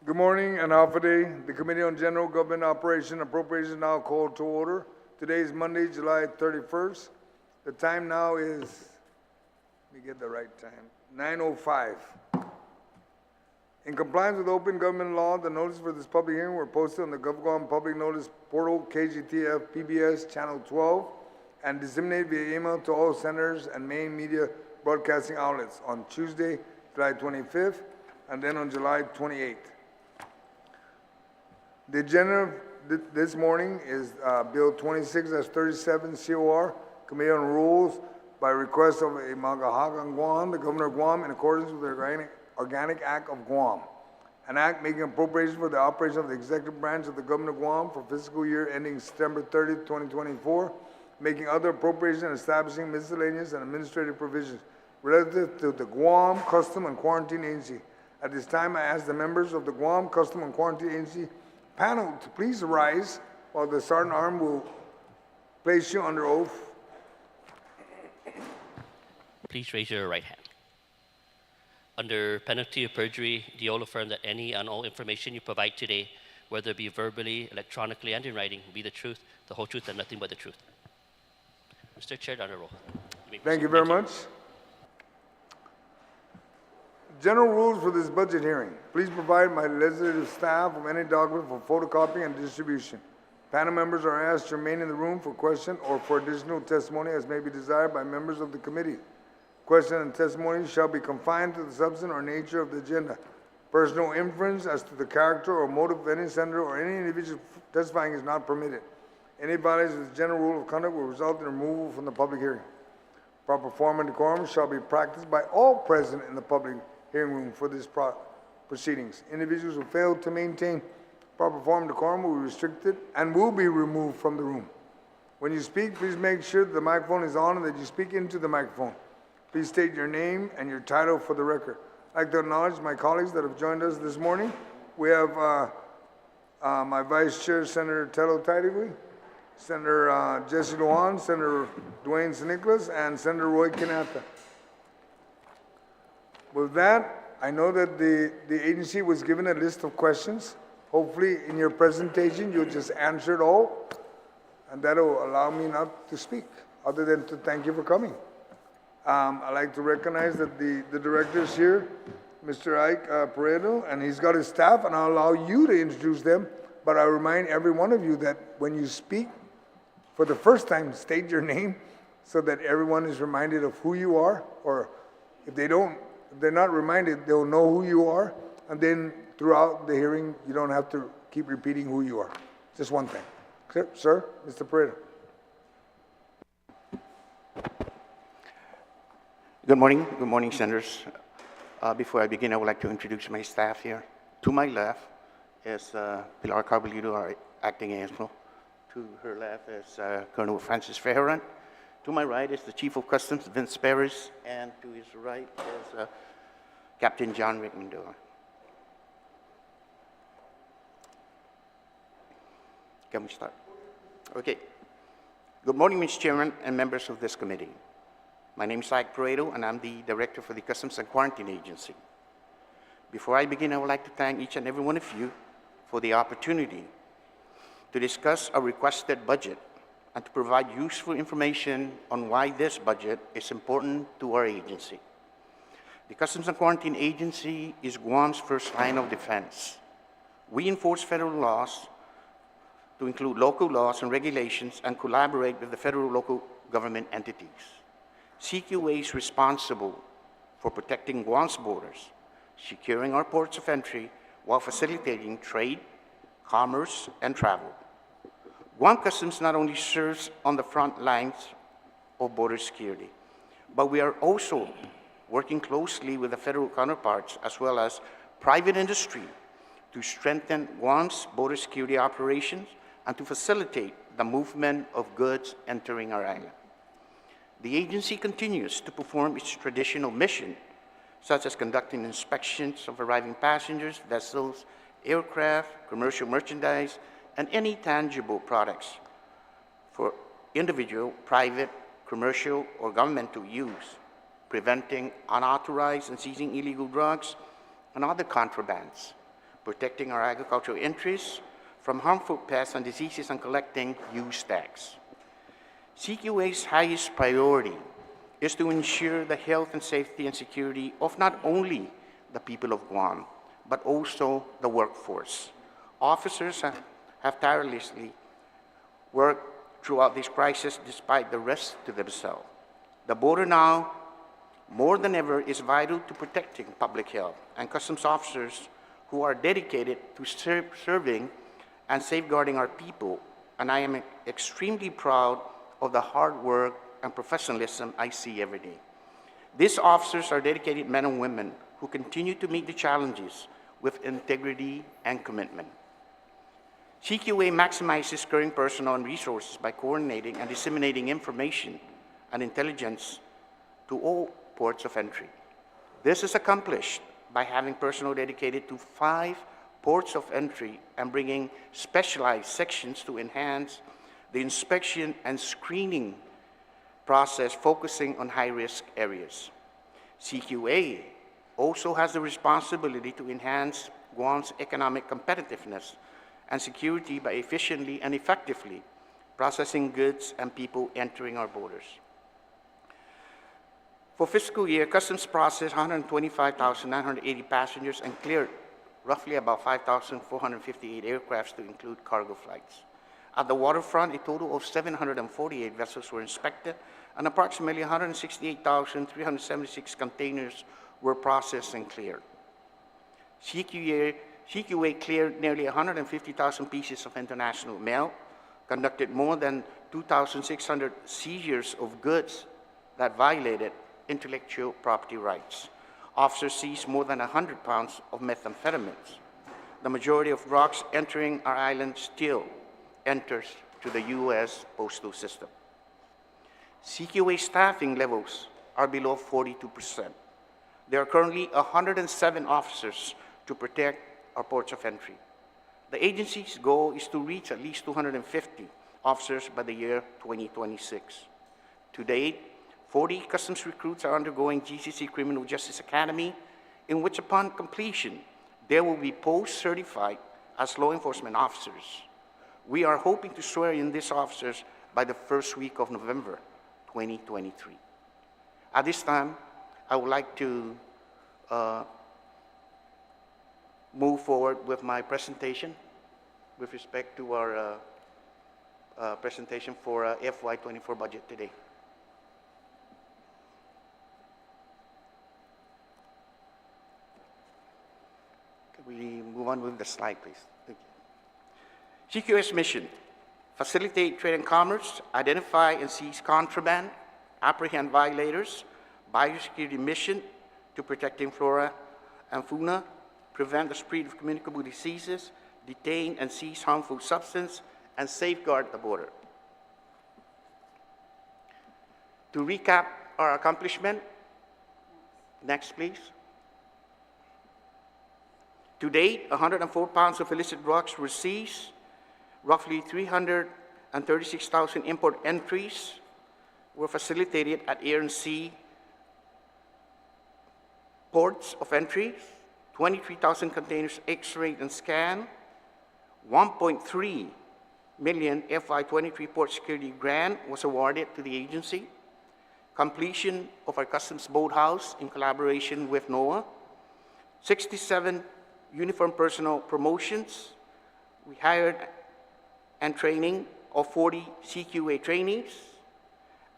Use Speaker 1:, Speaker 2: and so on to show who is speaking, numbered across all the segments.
Speaker 1: Good morning and half a day. The Committee on General Government Operation Appropriations now called to order. Today is Monday, July 31st. The time now is, let me get the right time, 9:05. In compliance with open government law, the notices for this public hearing were posted on the Governor of Guam Public Notice Portal, KGTF PBS Channel 12, and disseminated via email to all senators and main media broadcasting outlets on Tuesday, July 25th, and then on July 28th. The agenda this morning is Bill 26-37 COR, Committee on Rules, by request of I Magaʹhågan Guåhan, the Governor of Guam, in accordance with the Organic Act of Guam, an act making appropriations for the operation of the executive branch of the Governor of Guam for fiscal year ending September 30th, 2024, making other appropriations and establishing miscellaneous and administrative provisions relative to the Guam Custom and Quarantine Agency. At this time, I ask the members of the Guam Custom and Quarantine Agency panel to please rise while the Sergeant Arm will place you under oath.
Speaker 2: Please raise your right hand. Under penalty of perjury, do you all affirm that any and all information you provide today, whether it be verbally, electronically, and in writing, be the truth, the whole truth, and nothing but the truth? Mr. Chair, on a roll.
Speaker 1: Thank you very much. General rules for this budget hearing. Please provide my legislative staff with any document for photocopy and distribution. Panel members are asked to remain in the room for question or for additional testimony as may be desired by members of the committee. Question and testimony shall be confined to the substance or nature of the agenda. Personal inference as to the character or motive of any senator or any individual testifying is not permitted. Any violation of the general rule of conduct will result in removal from the public hearing. Proper form and decorum shall be practiced by all present in the public hearing room for these proceedings. Individuals who fail to maintain proper form and decorum will be restricted and will be removed from the room. When you speak, please make sure that the microphone is on and that you speak into the microphone. Please state your name and your title for the record. I'd like to acknowledge my colleagues that have joined us this morning. We have my Vice Chair, Senator Tello Taitigui, Senator Jesse Lujan, Senator Dwayne St. Nicholas, and Senator Roy Canata. With that, I know that the agency was given a list of questions. Hopefully in your presentation, you'll just answer it all, and that'll allow me not to speak, other than to thank you for coming. I'd like to recognize that the director is here, Mr. Ike Pareto, and he's got his staff, and I'll allow you to introduce them, but I remind every one of you that when you speak for the first time, state your name so that everyone is reminded of who you are, or if they're not reminded, they'll know who you are, and then throughout the hearing, you don't have to keep repeating who you are. Just one thing. Sir, Mr. Pareto.
Speaker 3: Good morning, senators. Before I begin, I would like to introduce my staff here. To my left is Pilar Carbolito, our acting ASMO. To her left is Colonel Francis Ferran. To my right is the Chief of Customs, Vince Perez, and to his right is Captain John Rickmandoa. Can we start? Okay. Good morning, Mr. Chairman and members of this committee. My name is Ike Pareto, and I'm the Director for the Customs and Quarantine Agency. Before I begin, I would like to thank each and every one of you for the opportunity to discuss our requested budget and to provide useful information on why this budget is important to our agency. The Customs and Quarantine Agency is Guam's first line of defense. We enforce federal laws to include local laws and regulations and collaborate with the federal local government entities. CQA is responsible for protecting Guam's borders, securing our ports of entry while facilitating trade, commerce, and travel. Guam Customs not only serves on the front lines of border security, but we are also working closely with the federal counterparts as well as private industry to strengthen Guam's border security operations and to facilitate the movement of goods entering our island. The agency continues to perform its traditional mission, such as conducting inspections of arriving passengers, vessels, aircraft, commercial merchandise, and any tangible products for individual, private, commercial, or governmental use, preventing unauthorized and seizing illegal drugs and other contrabands, protecting our agricultural interests from harmful pests and diseases, and collecting use tax. CQA's highest priority is to ensure the health and safety and security of not only the people of Guam, but also the workforce. Officers have tirelessly worked throughout this crisis despite the risk to themselves. The border now, more than ever, is vital to protecting public health, and customs officers who are dedicated to serving and safeguarding our people, and I am extremely proud of the hard work and professionalism I see every day. These officers are dedicated men and women who continue to meet the challenges with integrity and commitment. GCQA maximizes current personnel and resources by coordinating and disseminating information and intelligence to all ports of entry. This is accomplished by having personnel dedicated to 5 ports of entry and bringing specialized sections to enhance the inspection and screening process, focusing on high-risk areas. GCQA also has the responsibility to enhance Guam's economic competitiveness and security by efficiently and effectively processing goods and people entering our borders. For fiscal year, Customs processed 125,980 passengers and cleared roughly about 5,458 aircrafts to include cargo flights. At the waterfront, a total of 748 vessels were inspected, and approximately 168,376 containers were processed and cleared. GCQA cleared nearly 150,000 pieces of international mail, conducted more than 2,600 seizures of goods that violated intellectual property rights. Officers seized more than 100 pounds of methamphetamines. The majority of drugs entering our island still enters to the U.S. postal system. GCQA staffing levels are below 42%. There are currently 107 officers to protect our ports of entry. The agency's goal is to reach at least 250 officers by the year 2026. To date, 40 customs recruits are undergoing GCC Criminal Justice Academy, in which upon completion, they will be post-certified as law enforcement officers. We are hoping to swear in these officers by the first week of November 2023. At this time, I would like to move forward with my presentation with respect to our presentation for FY24 budget today. Can we move on with the slide, please? Thank you. GCQA's mission: facilitate trade and commerce, identify and seize contraband, apprehend violators, biosecurity mission to protecting flora and fauna, prevent the spread of communicable diseases, detain and seize harmful substance, and safeguard the border. To recap our accomplishment, next please. To date, 104 pounds of illicit drugs were seized, roughly 336,000 import entries were facilitated at air and sea ports of entry, 23,000 containers x-rayed and scanned, 1.3 million FY23 port security grant was awarded to the agency, completion of our customs boathouse in collaboration with NOAA, 67 uniform personnel promotions. We hired and training of 40 GCQA trainees,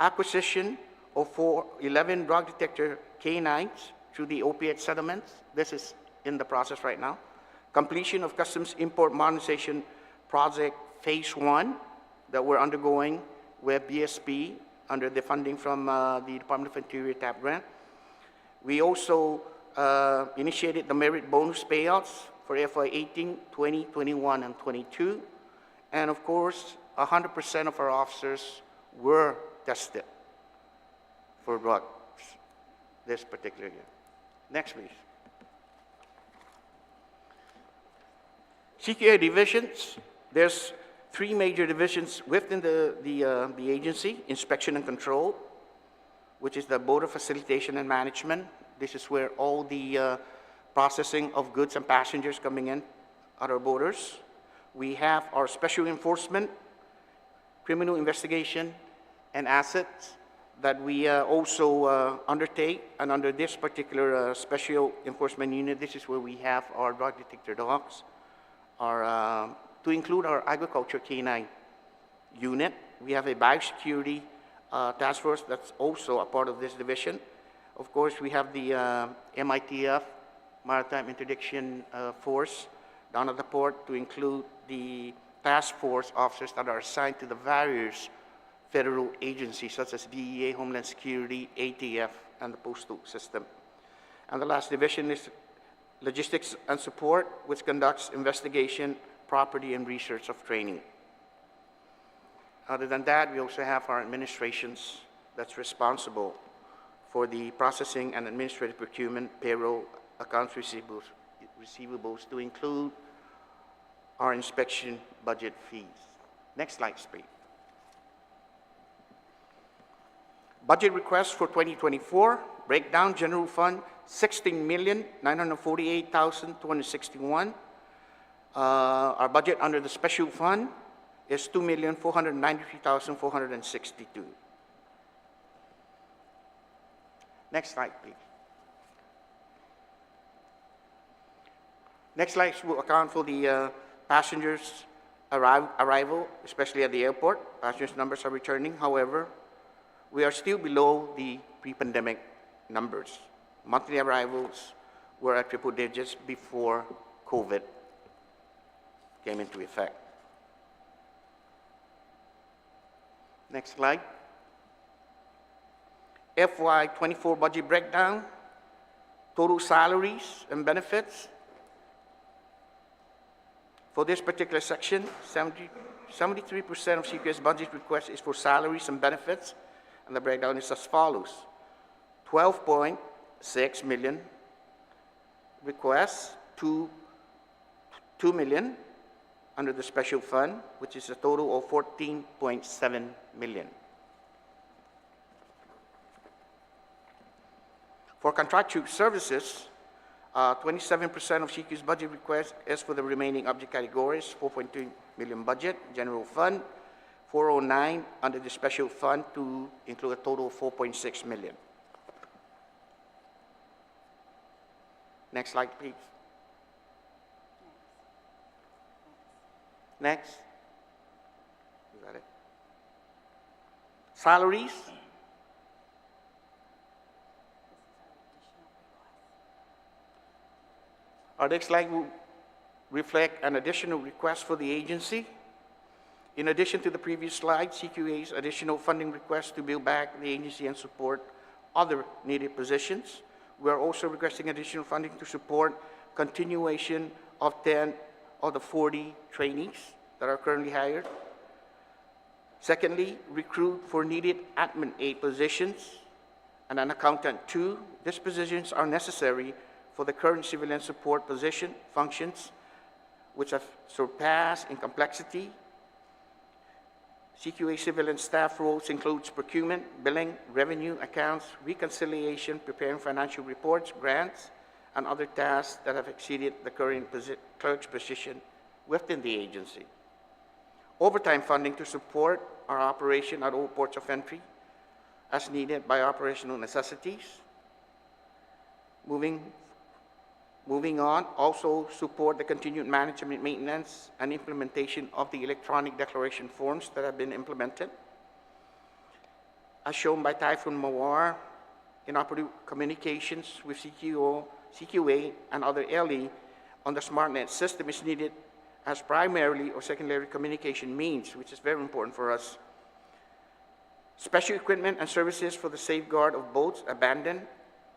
Speaker 3: acquisition of 11 drug detector canines through the opiate settlements. This is in the process right now. Completion of Customs Import Modernization Project Phase 1 that we're undergoing with BSP under the funding from the Department of Interior TAP grant. We also initiated the merit bonus payouts for FY18, 20, 21, and 22. And of course, 100% of our officers were tested for drugs this particular year. Next, please. GCQA divisions. There's 3 major divisions within the agency: inspection and control, which is the border facilitation and management. This is where all the processing of goods and passengers coming in at our borders. We have our special enforcement, criminal investigation, and assets that we also undertake. And under this particular special enforcement unit, this is where we have our drug detector dogs, to include our agriculture canine unit. We have a biosecurity task force that's also a part of this division. Of course, we have the MITF, Maritime Interdiction Force, down at the port, to include the task force officers that are assigned to the various federal agencies such as DEA, Homeland Security, ATF, and the postal system. And the last division is logistics and support, which conducts investigation, property, and research of training. Other than that, we also have our administrations that's responsible for the processing and administrative procurement, payroll, accounts receivables, to include our inspection budget fees. Next slide, please. Budget request for 2024, breakdown, general fund, $16,948,261. Our budget under the special fund is $2,493,462. Next slide, please. Next slide will account for the passengers' arrival, especially at the airport. Passengers' numbers are returning. However, we are still below the pre-pandemic numbers. Monthly arrivals were at triple digits before COVID came into effect. Next slide. FY24 budget breakdown, total salaries and benefits. For this particular section, 73% of CQA's budget request is for salaries and benefits, and the breakdown is as follows. 12.6 million requests, 2 million under the special fund, which is a total of 14.7 million. For contractual services, 27% of CQ's budget request is for the remaining object categories, 4.2 million budget, general fund, 409 under the special fund to include a total of 4.6 million. Next slide, please. Next. Is that it? Salaries. Our next slide will reflect an additional request for the agency. In addition to the previous slide, CQA's additional funding request to build back the agency and support other needed positions. We are also requesting additional funding to support continuation of 10 of the 40 trainees that are currently hired. Secondly, recruit for needed admin aid positions and an accountant 2. These positions are necessary for the current civilian support position functions, which have surpassed in complexity. CQA civilian staff roles includes procurement, billing, revenue, accounts, reconciliation, preparing financial reports, grants, and other tasks that have exceeded the current clerk's position within the agency. Overtime funding to support our operation at all ports of entry as needed by operational necessities. Moving on, also support the continued management, maintenance, and implementation of the electronic declaration forms that have been implemented. As shown by Typhoon Mawar, inoperative communications with CQA and other LE on the SmartNet system is needed as primary or secondary communication means, which is very important for us. Special equipment and services for the safeguard of boats abandoned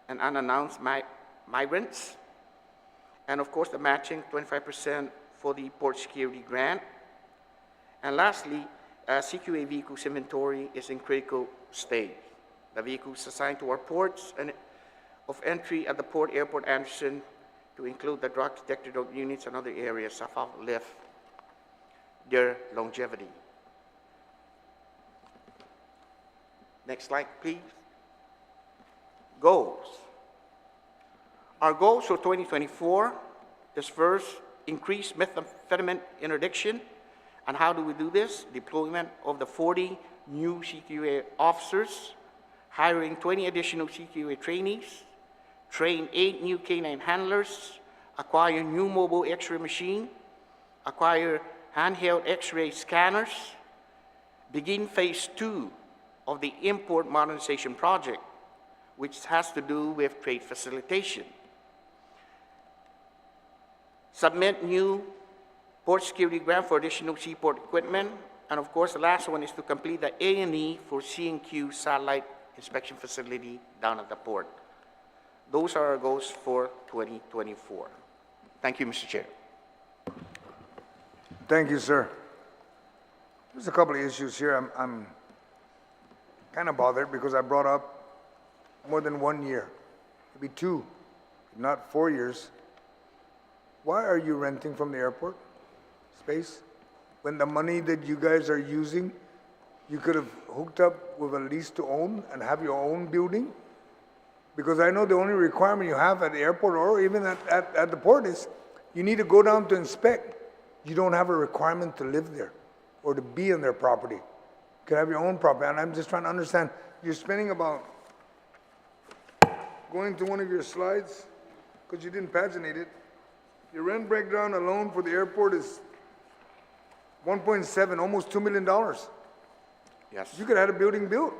Speaker 3: and unannounced migrants. And of course, the matching 25% for the port security grant. And lastly, CQA vehicles inventory is in critical state. The vehicles assigned to our ports and of entry at the Port Airport Anderson to include the drug detector dog units and other areas have outlived their longevity. Next slide, please. Goals. Our goals for 2024 is first increase methamphetamine interdiction. And how do we do this? Deployment of the 40 new CQA officers, hiring 20 additional CQA trainees, train 8 new canine handlers, acquire new mobile X-ray machine, acquire handheld X-ray scanners, begin phase 2 of the import modernization project, which has to do with trade facilitation. Submit new port security grant for additional seaport equipment. And of course, the last one is to complete the A&E for C&Q satellite inspection facility down at the port. Those are our goals for 2024. Thank you, Mr. Chair.
Speaker 1: Thank you, sir. There's a couple of issues here. I'm kind of bothered because I brought up more than 1 year, maybe 2, not 4 years. Why are you renting from the airport space when the money that you guys are using, you could have hooked up with a lease to own and have your own building? Because I know the only requirement you have at the airport or even at the port is you need to go down to inspect. You don't have a requirement to live there or to be on their property. You can have your own property. And I'm just trying to understand, you're spending about, going to one of your slides, because you didn't paginate it, your rent breakdown alone for the airport is 1.7, almost $2 million.
Speaker 3: Yes.
Speaker 1: You could have had a building built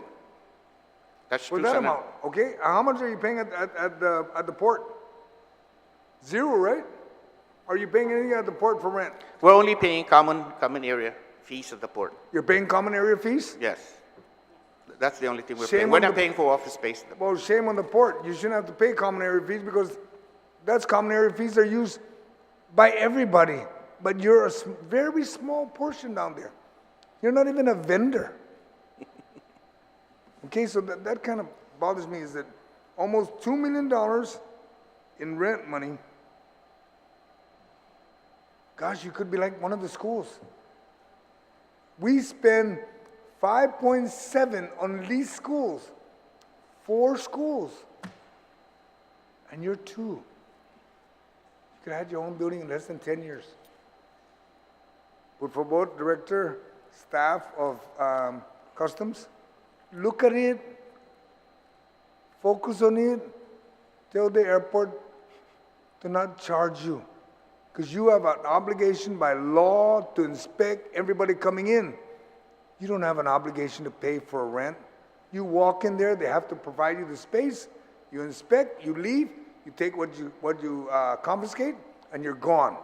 Speaker 3: That's
Speaker 1: for
Speaker 3: true,
Speaker 1: that
Speaker 3: Senator.
Speaker 1: amount, okay? How much are you paying at the port? 0, right? Are you paying anything at the port for rent?
Speaker 3: We're only paying common area fees at the port.
Speaker 1: You're paying common area fees?
Speaker 3: Yes. That's the only thing we're
Speaker 1: Shame
Speaker 3: paying. We're
Speaker 1: on
Speaker 3: not
Speaker 1: the-
Speaker 3: paying for office space.
Speaker 1: Well, shame on the port. You shouldn't have to pay common area fees because that's common area fees are used by everybody. But you're a very small portion down there. You're not even a vendor. Okay, so that kind of bothers me is that almost $2 million in rent money. Gosh, you could be like one of the schools. We spend 5.7 on leased schools, 4 schools, and you're 2. You could have had your own building in less than 10 years. But for both director, staff of customs, look at it, focus on it, tell the airport to not charge you. Because you have an obligation by law to inspect everybody coming in. You don't have an obligation to pay for a rent. You walk in there, they have to provide you the space, you inspect, you leave, you take what you confiscate, and you're gone.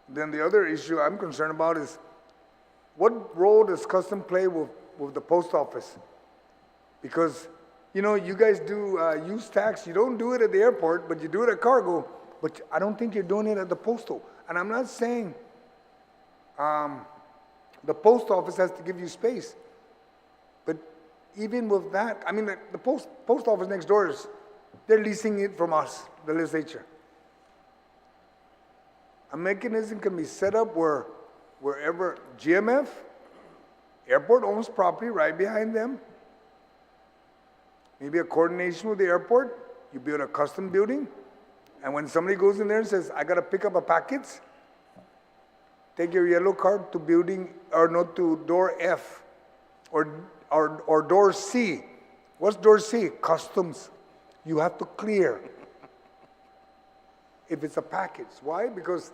Speaker 1: Then the other issue I'm concerned about is what role does custom play with the post office? Because, you know, you guys do use tax. You don't do it at the airport, but you do it at cargo. But I don't think you're doing it at the postal. And I'm not saying the post office has to give you space. But even with that, I mean, the post office next door they're leasing it from us, the legislature. A mechanism can be set up where wherever GMF, airport owns property right behind them. Maybe a coordination with the airport, you build a custom building, and when somebody goes in there and says, I gotta pick up a package, take your yellow card to building, or not to door F, or door C. What's door C? Customs. You have to clear if it's a package. Why? Because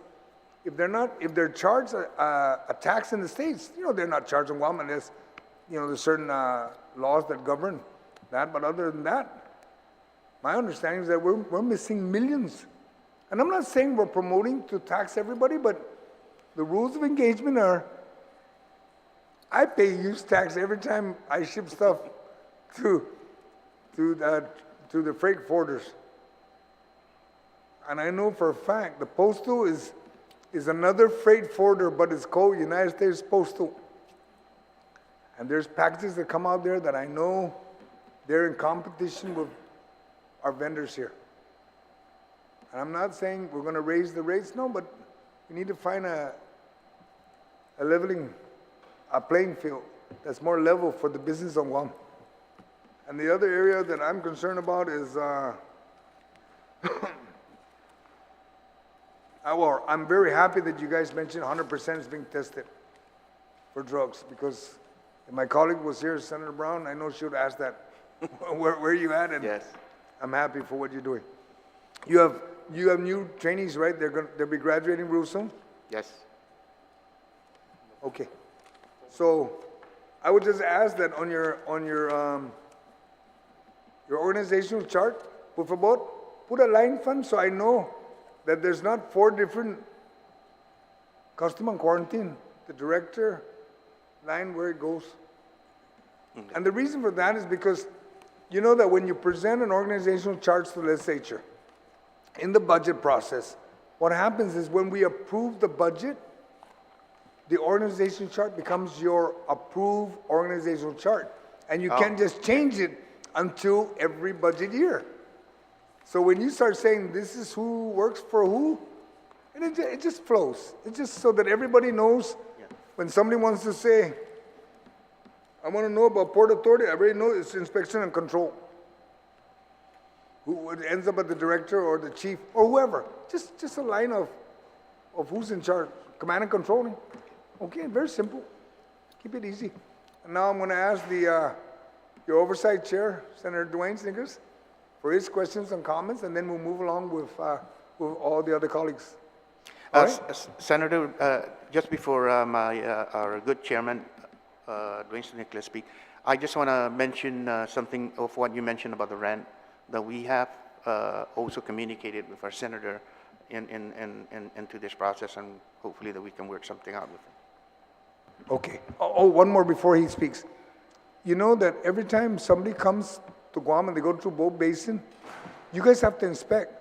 Speaker 1: if they're charged a tax in the States, you know, they're not charged in Guam unless, you know, there's certain laws that govern that. But other than that, my understanding is that we're missing millions. And I'm not saying we're promoting to tax everybody, but the rules of engagement are, I pay use tax every time I ship stuff to the freight forwarders. And I know for a fact the postal is another freight forwarder, but it's called United States Postal. And there's packages that come out there that I know they're in competition with our vendors here. And I'm not saying we're going to raise the rates, no, but we need to find a playing field that's more level for the business on Guam. And the other area that I'm concerned about is Well, I'm very happy that you guys mentioned 100% is being tested for drugs, because if my colleague was here, Senator Brown, I know she would ask that, where you at? And
Speaker 3: Yes.
Speaker 1: I'm happy for what you're doing. You have new trainees, right? They'll be graduating real soon?
Speaker 3: Yes.
Speaker 1: Okay. So I would just ask that on your organizational chart, por favor, put a line fund so I know that there's not 4 different custom and quarantine, the director line where it goes. And the reason for that is because you know that when you present an organizational chart to the legislature, in the budget process, what happens is when we approve the budget, the organization chart becomes your approved organizational chart. And you can't just change it until every budget year. So when you start saying this is who works for who, and it just flows. It's just so that everybody knows when somebody wants to say, I want to know about Port Authority, I already know it's inspection and control. Who it ends up at the director or the chief or whoever. Just a line of who's in charge. Command and controlling. Okay, very simple. Keep it easy. And now I'm going to ask your oversight chair, Senator Dwayne Snickers, for his questions and comments, and then we'll move along with all the other colleagues. All right?
Speaker 3: Senator, just before our good chairman, Dwayne Snickers, speak, I just want to mention something of what you mentioned about the rent, that we have also communicated with our senator into this process, and hopefully that we can work something out with him.
Speaker 1: Okay. Oh, one more before he speaks. You know that every time somebody comes to Guam and they go through Boat Basin, you guys have to inspect.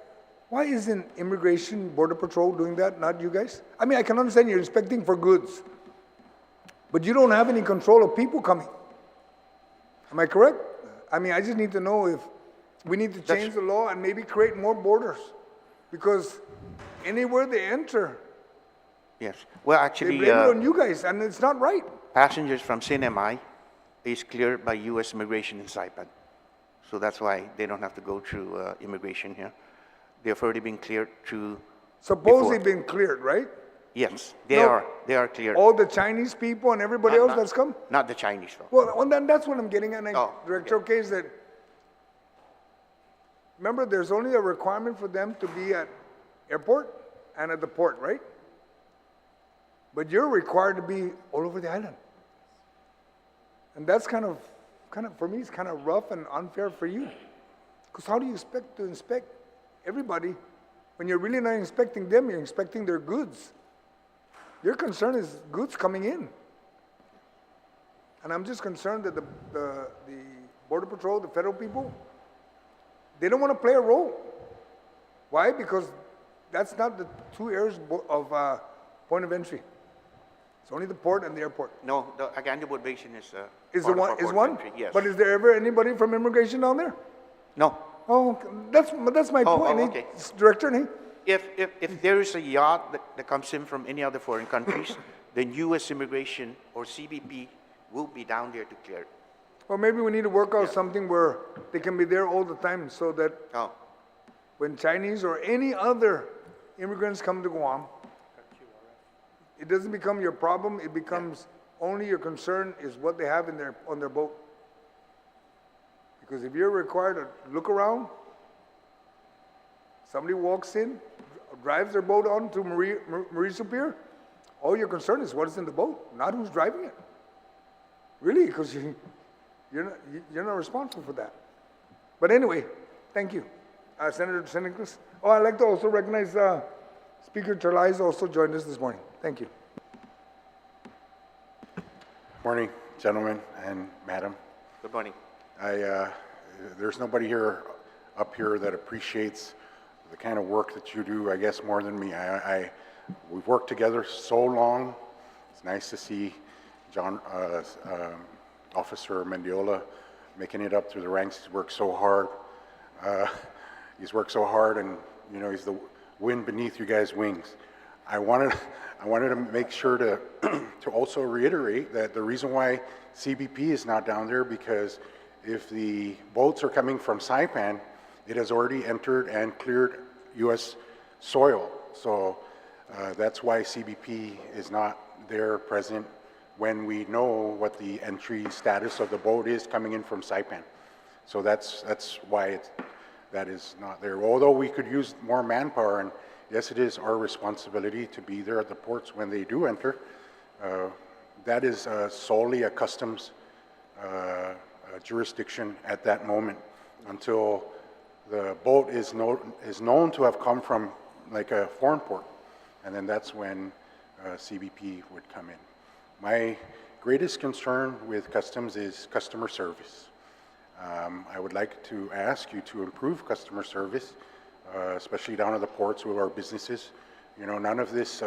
Speaker 1: Why isn't Immigration Border Patrol doing that, not you guys? I mean, I can understand you're inspecting for goods, but you don't have any control of people coming. Am I correct? I mean, I just need to know if we need to change the law and maybe create more borders, because anywhere they enter,
Speaker 3: Yes. Well,
Speaker 1: they
Speaker 3: actually,
Speaker 1: blame it on you guys, and it's not right.
Speaker 3: passengers from CNMI is cleared by U.S. Immigration in Saipan. So that's why they don't have to go through immigration here. They've already been cleared through.
Speaker 1: Supposedly
Speaker 3: before.
Speaker 1: been cleared, right?
Speaker 3: Yes,
Speaker 1: No.
Speaker 3: they are cleared.
Speaker 1: All the Chinese people and everybody else that's come?
Speaker 3: Not the Chinese, though.
Speaker 1: Well, then that's what I'm getting at,
Speaker 3: Oh,
Speaker 1: Director, okay, is that, remember, there's only a requirement for them to be at airport and at the port, right? But you're required to be all over the island. And that's kind of, for me, it's kind of rough and unfair for you. Because how do you expect to inspect everybody when you're really not inspecting them, you're inspecting their goods? Your concern is goods coming in. And I'm just concerned that the Border Patrol, the federal people, they don't want to play a role. Why? Because that's not the 2 areas of point of entry. It's only the port and the airport.
Speaker 3: No, the Agaño Boat Basin is
Speaker 1: Is
Speaker 3: part
Speaker 1: the
Speaker 3: of
Speaker 1: one?
Speaker 3: our
Speaker 1: Is
Speaker 3: port
Speaker 1: one?
Speaker 3: entry, yes.
Speaker 1: But is there ever anybody from immigration down there?
Speaker 3: No.
Speaker 1: Oh, that's my point.
Speaker 3: okay.
Speaker 1: Director, eh?
Speaker 3: If there is a yacht that comes in from any other foreign countries, then U.S. Immigration or CBP will be down there to clear it.
Speaker 1: Well, maybe we need to work out something where they can be there all the time, so that
Speaker 3: Oh,
Speaker 1: when Chinese or any other immigrants come to Guam, it doesn't become your problem. It becomes only your concern is what they have on their boat. Because if you're required to look around, somebody walks in, drives their boat on to Marie Superior, all your concern is what is in the boat, not who's driving it. Really, because you're not responsible for that. But anyway, thank you. Senator Seneca. Oh, I'd like to also recognize Speaker Terlais also joined us this morning. Thank you.
Speaker 4: Morning, gentlemen and madam.
Speaker 3: good morning.
Speaker 4: There's nobody up here that appreciates the kind of work that you do, I guess, more than me. We've worked together so long. It's nice to see Officer Mendiola making it up through the ranks. He's worked so hard. And he's the wind beneath you guys' wings. I wanted to make sure to to also reiterate that the reason why CBP is not down there, because if the boats are coming from Saipan, it has already entered and cleared U.S. soil. So That's why CBP is not there present when we know what the entry status of the boat is coming in from Saipan. So that's why that is not there. Although we could use more manpower, and yes, it is our responsibility to be there at the ports when they do enter. That is solely a customs jurisdiction at that moment until the boat is known to have come from like a foreign port, and then that's when CBP would come in. My greatest concern with customs is customer service. I would like to ask you to improve customer service, especially down at the ports with our businesses. You know, none of this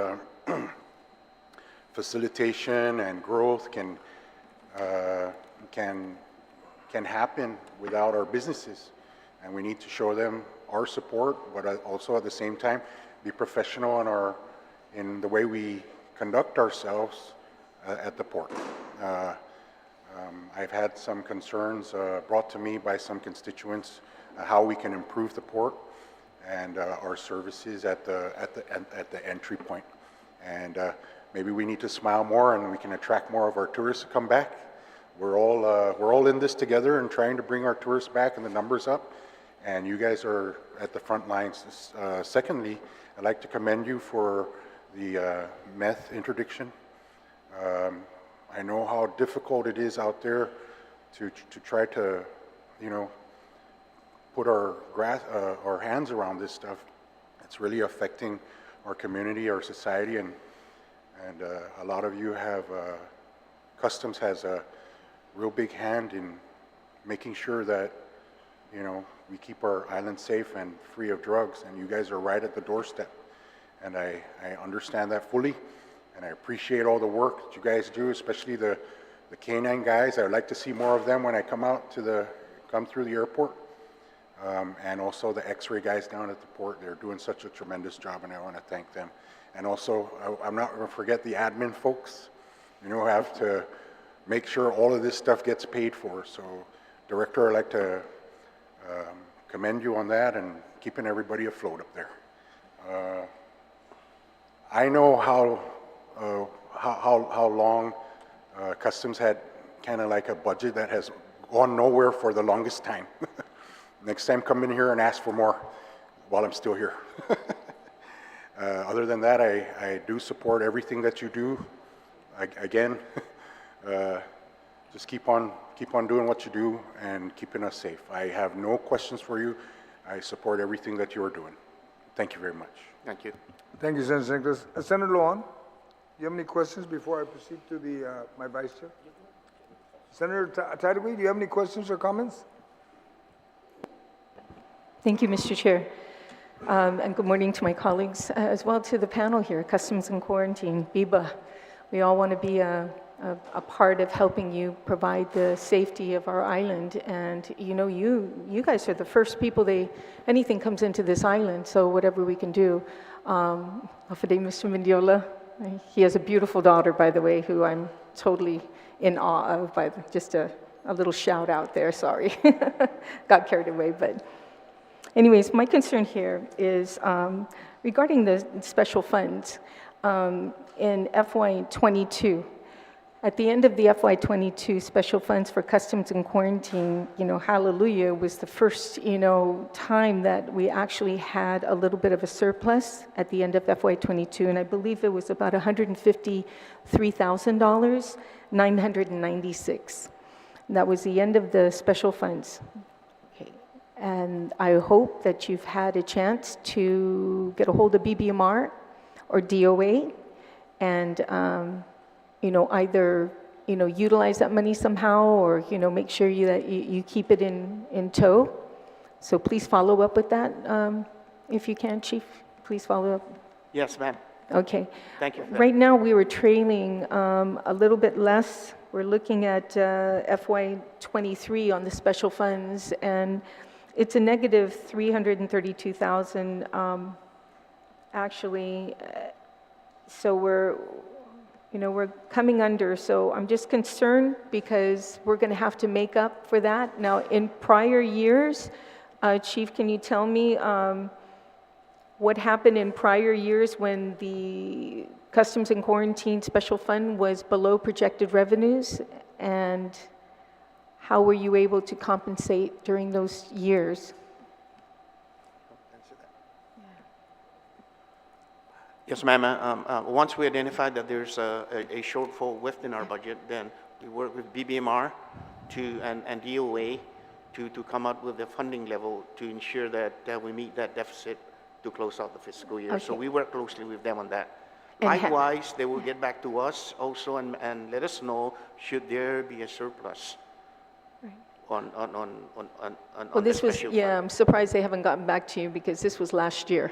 Speaker 4: facilitation and growth can happen without our businesses, and we need to show them our support, but also at the same time be professional in the way we conduct ourselves at the port. I've had some concerns brought to me by some constituents how we can improve the port and our services at the entry point. And maybe we need to smile more, and we can attract more of our tourists to come back. We're all in this together and trying to bring our tourists back and the numbers up. And you guys are at the front lines. Secondly, I'd like to commend you for the meth interdiction. I know how difficult it is out there to try to, you know, put our hands around this stuff. It's really affecting our community, our society, and a lot of you have, Customs has a real big hand in making sure that, you know, we keep our island safe and free of drugs, and you guys are right at the doorstep. And I understand that fully, and I appreciate all the work that you guys do, especially the K-9 guys. I would like to see more of them when I come through the airport. And also the X-ray guys down at the port. They're doing such a tremendous job, and I want to thank them. And also, I'm not going to forget the admin folks, you know, have to make sure all of this stuff gets paid for. So, Director, I'd like to commend you on that and keeping everybody afloat up there. I know how long Customs had kind of like a budget that has gone nowhere for the longest time. Next time, come in here and ask for more while I'm still here. Other than that, I do support everything that you do. Again, just keep on doing what you do and keeping us safe. I have no questions for you. I support everything that you are doing. Thank you very much.
Speaker 3: Thank you.
Speaker 1: Thank you, Senator Nicholas. Senator Lujan, do you have any questions before I proceed to my Vice Chair? Senator Tadaway, do you have any questions or comments?
Speaker 5: Thank you, Mr. Chair. And good morning to my colleagues, as well to the panel here, Customs and Quarantine, BIBA. We all want to be a part of helping you provide the safety of our island. And you know, you guys are the first people anything comes into this island, so whatever we can do. Afade Mr. Mendiola, he has a beautiful daughter, by the way, who I'm totally in awe of. Just a little shout out there, sorry. Got carried away, but. Anyways, my concern here is regarding the special funds. In FY22, at the end of the FY22 special funds for Customs and Quarantine, you know, hallelujah, was the first, you know, time that we actually had a little bit of a surplus at the end of FY22, and I believe it was about $153,000, 996. That was the end of the special funds. And I hope that you've had a chance to get a hold of BBMR or DOA and, you know, either, you know, utilize that money somehow or, you know, make sure that you keep it in tow. So please follow up with that if you can, Chief. Please follow up.
Speaker 3: Yes, ma'am.
Speaker 5: Okay.
Speaker 3: Thank you for that.
Speaker 5: Right now we were trailing a little bit less. We're looking at FY23 on the special funds, and it's a negative 332,000 actually. So we're coming under. So I'm just concerned because we're going to have to make up for that. Now, in prior years, Chief, can you tell me what happened in prior years when the Customs and Quarantine Special Fund was below projected revenues, and how were you able to compensate during those years?
Speaker 3: Yes, ma'am. Once we identified that there's a shortfall within our budget, then we work with BBMR and DOA to come up with a funding level to ensure that we meet that deficit to close out the fiscal year. So
Speaker 5: Okay.
Speaker 3: we work closely with them on that.
Speaker 5: And
Speaker 3: Likewise, they will get back to us also and let us know should there be a surplus on
Speaker 5: Well,
Speaker 3: the
Speaker 5: this was,
Speaker 3: special
Speaker 5: yeah,
Speaker 3: fund.
Speaker 5: I'm surprised they haven't gotten back to you, because this was last year.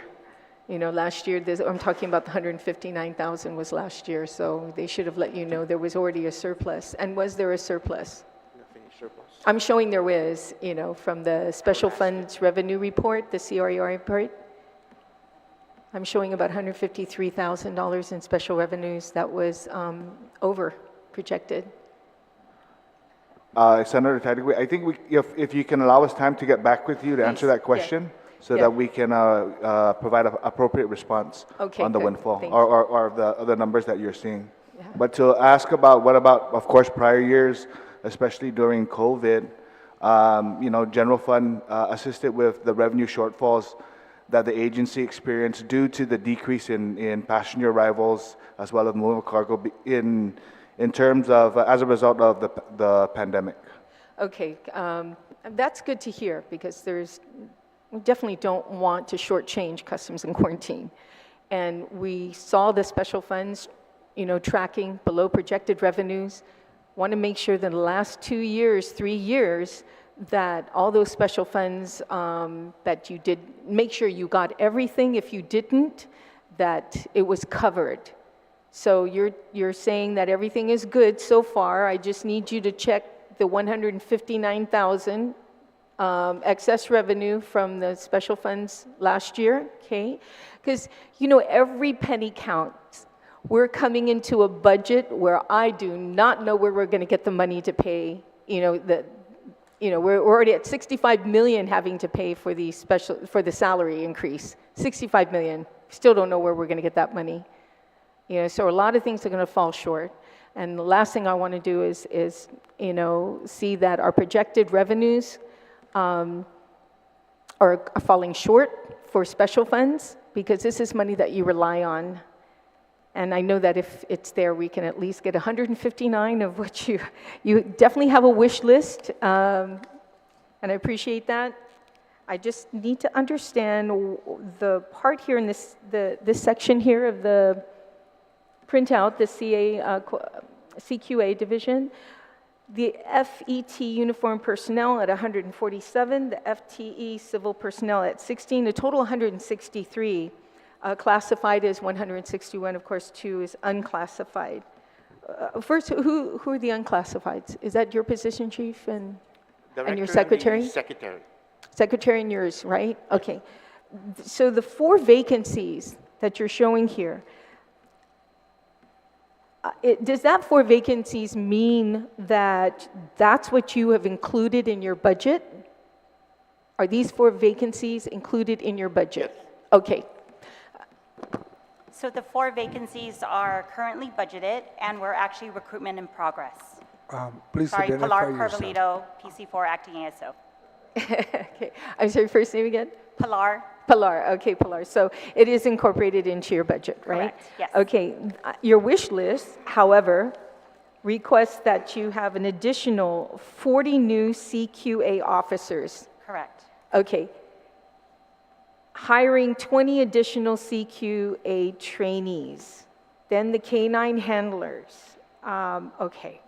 Speaker 5: You know, last year, I'm talking about the 159,000 was last year, so they should have let you know there was already a surplus. And was there a surplus?
Speaker 3: Nothing surplus.
Speaker 5: I'm showing there was, you know, from the Special Funds Revenue Report, the CRER report. I'm showing about $153,000 in special revenues that was over projected.
Speaker 6: Senator Tadegui, I think if you can allow us time to get back with you to answer
Speaker 5: Please,
Speaker 6: that question, so
Speaker 5: yeah.
Speaker 6: that we can provide an appropriate response
Speaker 5: Okay,
Speaker 6: on the
Speaker 5: good.
Speaker 6: windfall
Speaker 5: Thank
Speaker 6: or the numbers that you're seeing. But to ask about, what about, of course, prior years, especially during COVID, you know, general fund assisted with the revenue shortfalls that the agency experienced due to the decrease in passenger arrivals as well as movable cargo in terms of, as a result of the pandemic.
Speaker 5: Okay, that's good to hear, because we definitely don't want to shortchange Customs and Quarantine. And we saw the special funds, you know, tracking below projected revenues. Want to make sure that the last 2 years, 3 years, that all those special funds that you did, make sure you got everything. If you didn't, that it was covered. So you're saying that everything is good so far. I just need you to check the 159,000 excess revenue from the special funds last year, okay? Because, you know, every penny counts. We're coming into a budget where I do not know where we're going to get the money to pay, you know, we're already at 65 million having to pay for the salary increase. 65 million. Still don't know where we're going to get that money. You know, so a lot of things are going to fall short. And the last thing I want to do is you know, see that our projected revenues are falling short for special funds, because this is money that you rely on. And I know that if it's there, we can at least get 159 of what you definitely have a wish list, and I appreciate that. I just need to understand the part here in this section here of the printout, the CQA division, the FET uniform personnel at 147, the FTE civil personnel at 16, a total 163. Classified as 161, of course, 2 is unclassified. First, who are the unclassifieds? Is that your position, Chief, and your secretary?
Speaker 3: Secretary.
Speaker 5: Secretary and yours, right? Okay. So the 4 vacancies that you're showing here, does that 4 vacancies mean that that's what you have included in your budget? Are these 4 vacancies included in your budget?
Speaker 3: Yes.
Speaker 5: Okay.
Speaker 7: So the 4 vacancies are currently budgeted, and we're actually recruitment in progress.
Speaker 1: Please
Speaker 7: Sorry,
Speaker 1: identify
Speaker 7: Pilar
Speaker 1: yourself.
Speaker 7: Carbolito, PC4, acting ASO.
Speaker 5: Okay. I'm sorry, first name again?
Speaker 7: Pilar,
Speaker 5: Pilar, okay, Pilar. So it is incorporated into your budget, right?
Speaker 7: Correct, yes.
Speaker 5: Okay, your wish list, however, requests that you have an additional 40 new CQA officers.
Speaker 7: correct.
Speaker 5: Okay. Hiring 20 additional CQA trainees, then the K-9 handlers. Okay.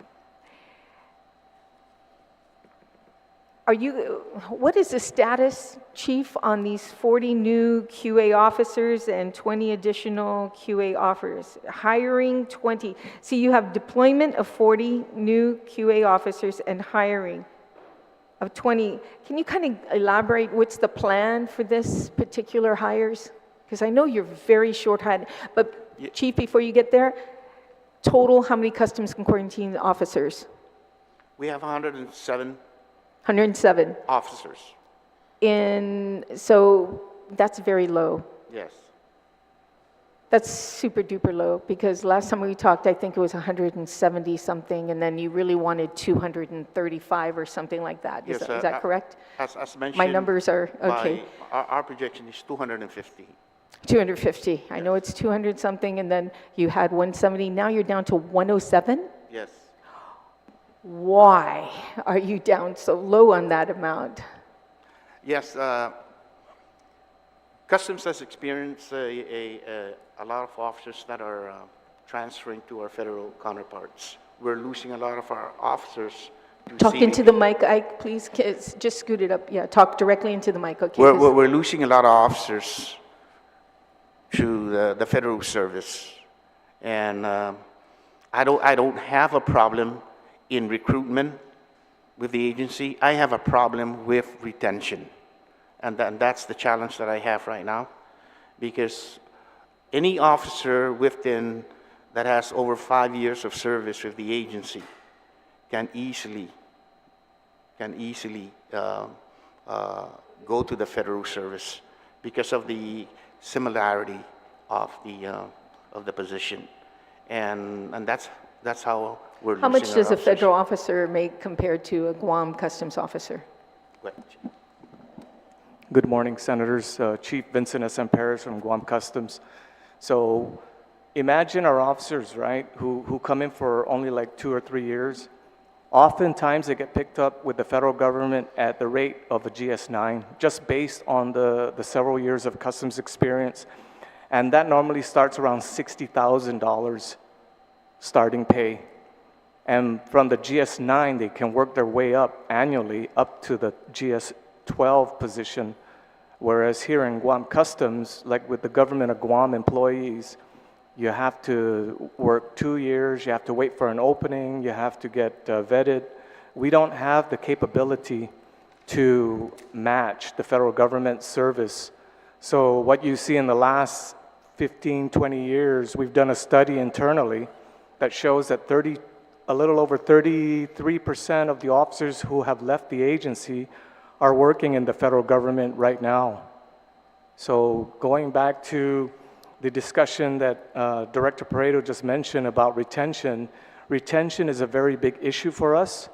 Speaker 5: What is the status, Chief, on these 40 new QA officers and 20 additional QA offers? Hiring 20. See, you have deployment of 40 new QA officers and hiring of 20. Can you kind of elaborate what's the plan for this particular hires? Because I know you're very short-handed, but Chief, before you get there, total, how many Customs and Quarantine officers?
Speaker 3: We have 107
Speaker 5: 107.
Speaker 3: officers.
Speaker 5: So that's very low.
Speaker 3: Yes.
Speaker 5: That's super duper low, because last time we talked, I think it was 170 something, and then you really wanted 235 or something like that. Is
Speaker 3: Yes,
Speaker 5: that correct?
Speaker 3: As mentioned.
Speaker 5: My numbers are, okay.
Speaker 3: Our projection is 250.
Speaker 5: 250. I know it's 200 something, and then you had 170. Now you're down to 107?
Speaker 3: Yes.
Speaker 5: Why are you down so low on that amount?
Speaker 3: Yes, Customs has experienced a lot of officers that are transferring to our federal counterparts. We're losing a lot of our officers to
Speaker 5: Talk
Speaker 3: CBP.
Speaker 5: into the mic, Ike, please. Just scoot it up. Yeah, talk directly into the mic, okay?
Speaker 3: We're losing a lot of officers to the federal service, and I don't have a problem in recruitment with the agency. I have a problem with retention, and that's the challenge that I have right now, because any officer within that has over 5 years of service with the agency can easily go to the federal service because of the similarity of the position, and that's how we're
Speaker 5: How
Speaker 3: losing
Speaker 5: much
Speaker 3: our
Speaker 5: does a
Speaker 3: officers.
Speaker 5: federal officer make compared to a Guam customs officer?
Speaker 8: Good morning, Senators. Chief Vincent S. M. Perez from Guam Customs. So imagine our officers, right, who come in for only like 2 or 3 years. Oftentimes they get picked up with the federal government at the rate of a GS-9, just based on the several years of customs experience. And that normally starts around $60,000 starting pay. And from the GS-9, they can work their way up annually up to the GS-12 position. Whereas here in Guam Customs, like with the Government of Guam employees, you have to work 2 years, you have to wait for an opening, you have to get vetted. We don't have the capability to match the federal government service. So what you see in the last 15, 20 years, we've done a study internally that shows that a little over 33% of the officers who have left the agency are working in the federal government right now. So going back to the discussion that Director Pareto just mentioned about retention, retention is a very big issue for us.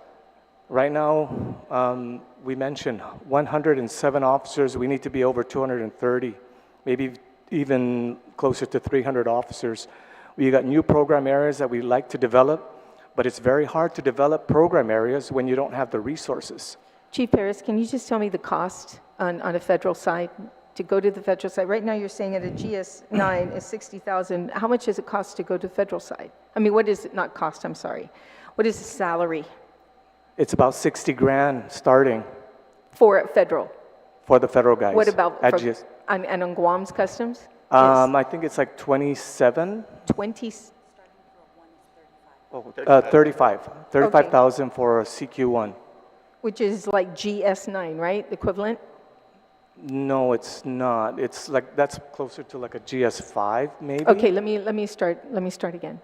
Speaker 8: Right now, we mentioned 107 officers. We need to be over 230, maybe even closer to 300 officers. We got new program areas that we like to develop, but it's very hard to develop program areas when you don't have the resources.
Speaker 5: Chief Perez, can you just tell me the cost on a federal side, to go to the federal side? Right now, you're saying at a GS-9 is $60,000. How much does it cost to go to the federal side? I mean, what is it, not cost, I'm sorry. What is the salary?
Speaker 8: It's about 60 grand starting
Speaker 5: For federal?
Speaker 8: for the federal guys.
Speaker 5: What about,
Speaker 8: at
Speaker 5: for,
Speaker 8: GS?
Speaker 5: and on Guam's customs?
Speaker 8: I think it's like 27.
Speaker 5: 20,
Speaker 8: 35,000 for a CQ1.
Speaker 5: which is like GS-9, right? Equivalent?
Speaker 8: No, it's not. It's like, that's closer to like a GS5 maybe.
Speaker 5: Okay, let me start again.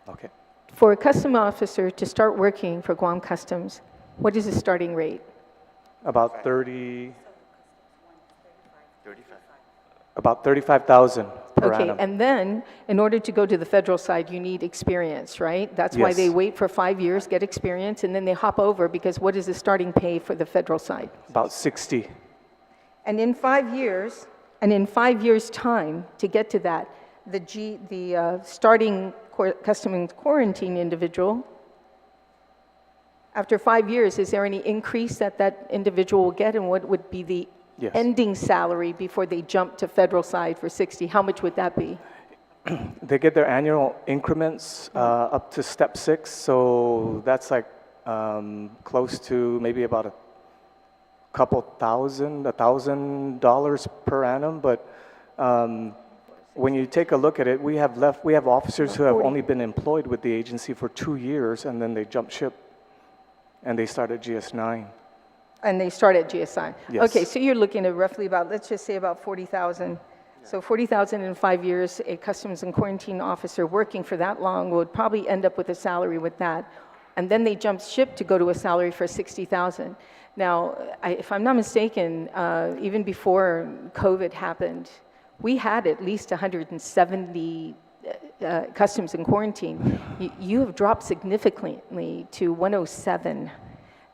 Speaker 8: Okay.
Speaker 5: For a custom officer to start working for Guam Customs, what is the starting rate?
Speaker 8: About 30,
Speaker 3: 35.
Speaker 8: about 35,000 per
Speaker 5: Okay,
Speaker 8: annum.
Speaker 5: and then, in order to go to the federal side, you need experience, right? That's why they
Speaker 8: Yes.
Speaker 5: wait for 5 years, get experience, and then they hop over, because what is the starting pay for the federal side?
Speaker 8: About 60.
Speaker 5: And in 5 years, time, to get to that, the starting custom and quarantine individual, after 5 years, is there any increase that individual will get, and what would be the
Speaker 8: Yes.
Speaker 5: ending salary before they jump to federal side for 60? How much would that be?
Speaker 8: They get their annual increments up to step 6, so that's like close to maybe about a couple thousand, $1,000 per annum. But when you take a look at it, we have officers who have only been employed with the agency for 2 years, and then they jump ship and they start at GS9.
Speaker 5: And they start at GSI?
Speaker 8: Yes.
Speaker 5: Okay, so you're looking at roughly about, let's just say about 40,000. So 40,000 in 5 years, a customs and quarantine officer working for that long would probably end up with a salary with that. And then they jump ship to go to a salary for 60,000. Now, if I'm not mistaken, even before COVID happened, we had at least 170 customs and quarantine. You have dropped significantly to 107.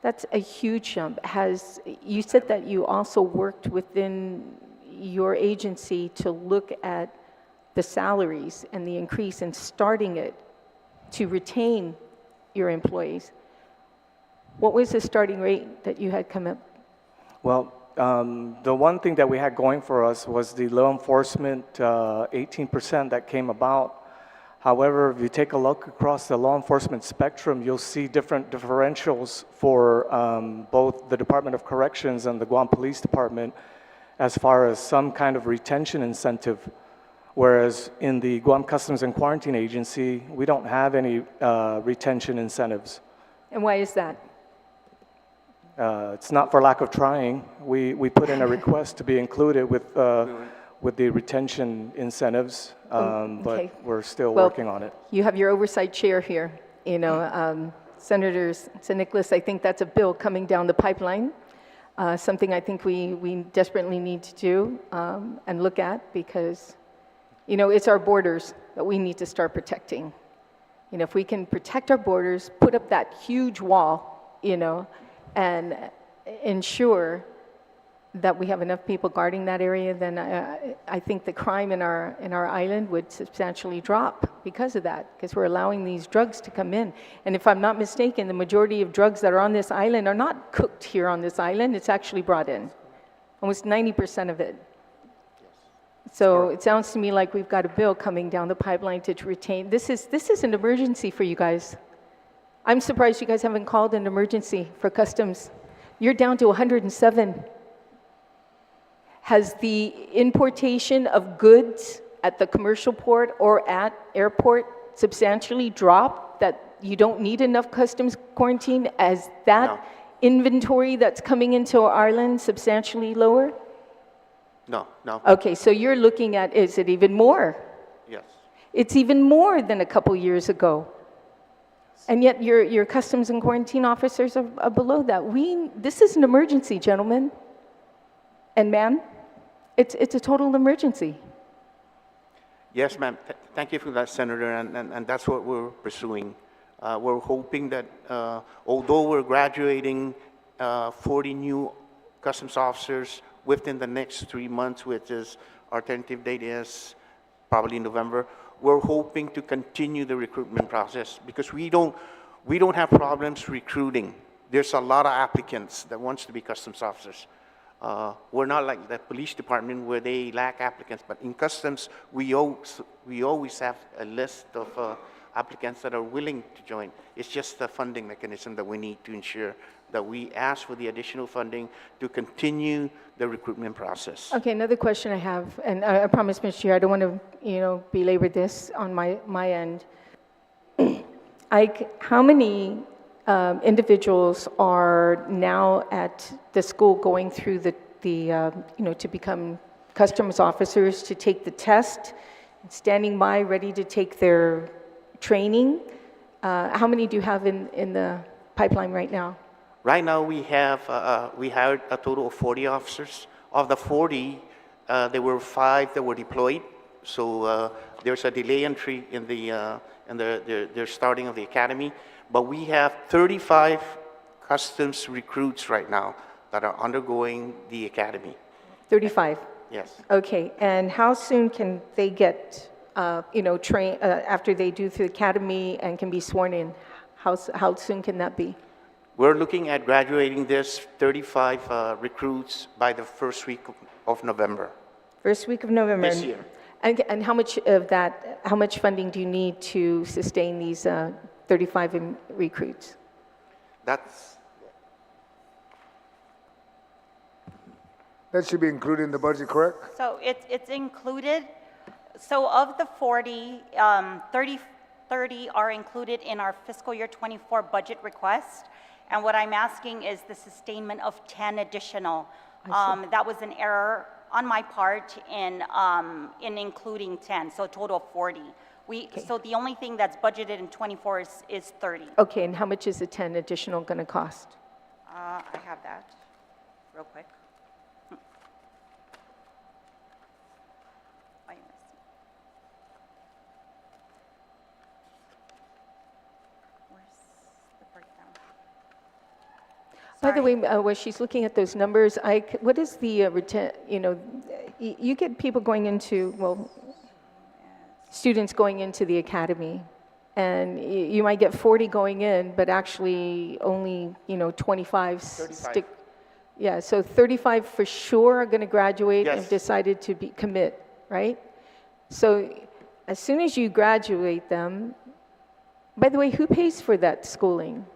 Speaker 5: That's a huge jump. You said that you also worked within your agency to look at the salaries and the increase and starting it to retain your employees. What was the starting rate that you had come up?
Speaker 8: Well, the one thing that we had going for us was the law enforcement 18% that came about. However, if you take a look across the law enforcement spectrum, you'll see different differentials for both the Department of Corrections and the Guam Police Department as far as some kind of retention incentive. Whereas in the Guam Customs and Quarantine Agency, we don't have any retention incentives.
Speaker 5: And why is that?
Speaker 8: It's not for lack of trying. We put in a request to be included with the retention incentives,
Speaker 5: okay.
Speaker 8: but we're still
Speaker 5: Well,
Speaker 8: working on it.
Speaker 5: You have your oversight chair here. You know, Senator Nicholas, I think that's a bill coming down the pipeline, something I think we desperately need to do and look at because, you know, it's our borders that we need to start protecting. You know, if we can protect our borders, put up that huge wall, you know, and ensure that we have enough people guarding that area, then I think the crime in our island would substantially drop because of that, because we're allowing these drugs to come in. And if I'm not mistaken, the majority of drugs that are on this island are not cooked here on this island, it's actually brought in. Almost 90% of it. So it sounds to me like we've got a bill coming down the pipeline to retain. This is an emergency for you guys. I'm surprised you guys haven't called an emergency for customs. You're down to 107. Has the importation of goods at the commercial port or at airport substantially dropped that you don't need enough customs quarantine? As that inventory that's coming into our island substantially lower?
Speaker 3: No.
Speaker 5: Okay, so you're looking at, is it even more?
Speaker 3: Yes.
Speaker 5: It's even more than a couple years ago. And yet your customs and quarantine officers are below that. This is an emergency, gentlemen. And ma'am, it's a total emergency.
Speaker 3: Yes, ma'am. Thank you for that, Senator, and that's what we're pursuing. We're hoping that although we're graduating 40 new customs officers within the next 3 months, which is our tentative date is probably in November, we're hoping to continue the recruitment process because we don't have problems recruiting. There's a lot of applicants that wants to be customs officers. We're not like the police department where they lack applicants, but in customs, we always have a list of applicants that are willing to join. It's just the funding mechanism that we need to ensure that we ask for the additional funding to continue the recruitment process.
Speaker 5: Okay, another question I have, and I promise, Mr. Chair, I don't want to, belabor this on my end. How many individuals are now at the school going through to become customs officers, to take the test, standing by, ready to take their training? How many do you have in the pipeline right now?
Speaker 3: Right now, we hired a total of 40 officers. Of the 40, there were 5 that were deployed. So there's a delay entry in their starting of the academy. But we have 35 customs recruits right now that are undergoing the academy. 35? Yes.
Speaker 5: Okay, and how soon can they get, trained after they do through the academy and can be sworn in? How soon can that be?
Speaker 3: We're looking at graduating this 35 recruits by the first week of November.
Speaker 5: First week of November.
Speaker 3: This year.
Speaker 5: And how much of that, how much funding do you need to sustain these 35 recruits?
Speaker 1: That should be included in the budget, correct?
Speaker 7: So it's included. So of the 40, 30 are included in our fiscal year 24 budget request. And what I'm asking is the sustainment of 10 additional. That was an error on my part in including 10, so a total of 40. So the only thing that's budgeted in 24 is 30.
Speaker 5: Okay, and how much is the 10 additional going to cost?
Speaker 7: I have that real quick.
Speaker 5: By the way, while she's looking at those numbers, what is the, you get people going into, well, students going into the academy, and you might get 40 going in, but actually only, 25 stick. Yeah, so 35 for sure are going to graduate and
Speaker 3: Yes.
Speaker 5: decided to commit, right? So as soon as you graduate them, by the way, who pays for that schooling?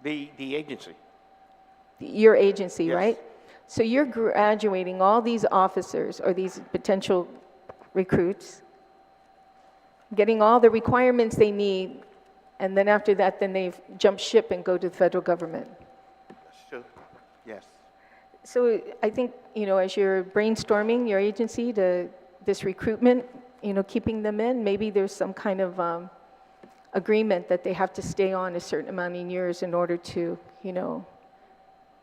Speaker 3: The agency.
Speaker 5: Your agency,
Speaker 3: Yes.
Speaker 5: right? So you're graduating all these officers or these potential recruits, getting all the requirements they need, and then after that, then they jump ship and go to the federal government.
Speaker 3: Sure. Yes.
Speaker 5: So I think, as you're brainstorming your agency to this recruitment, keeping them in, maybe there's some kind of agreement that they have to stay on a certain amount of years in order to,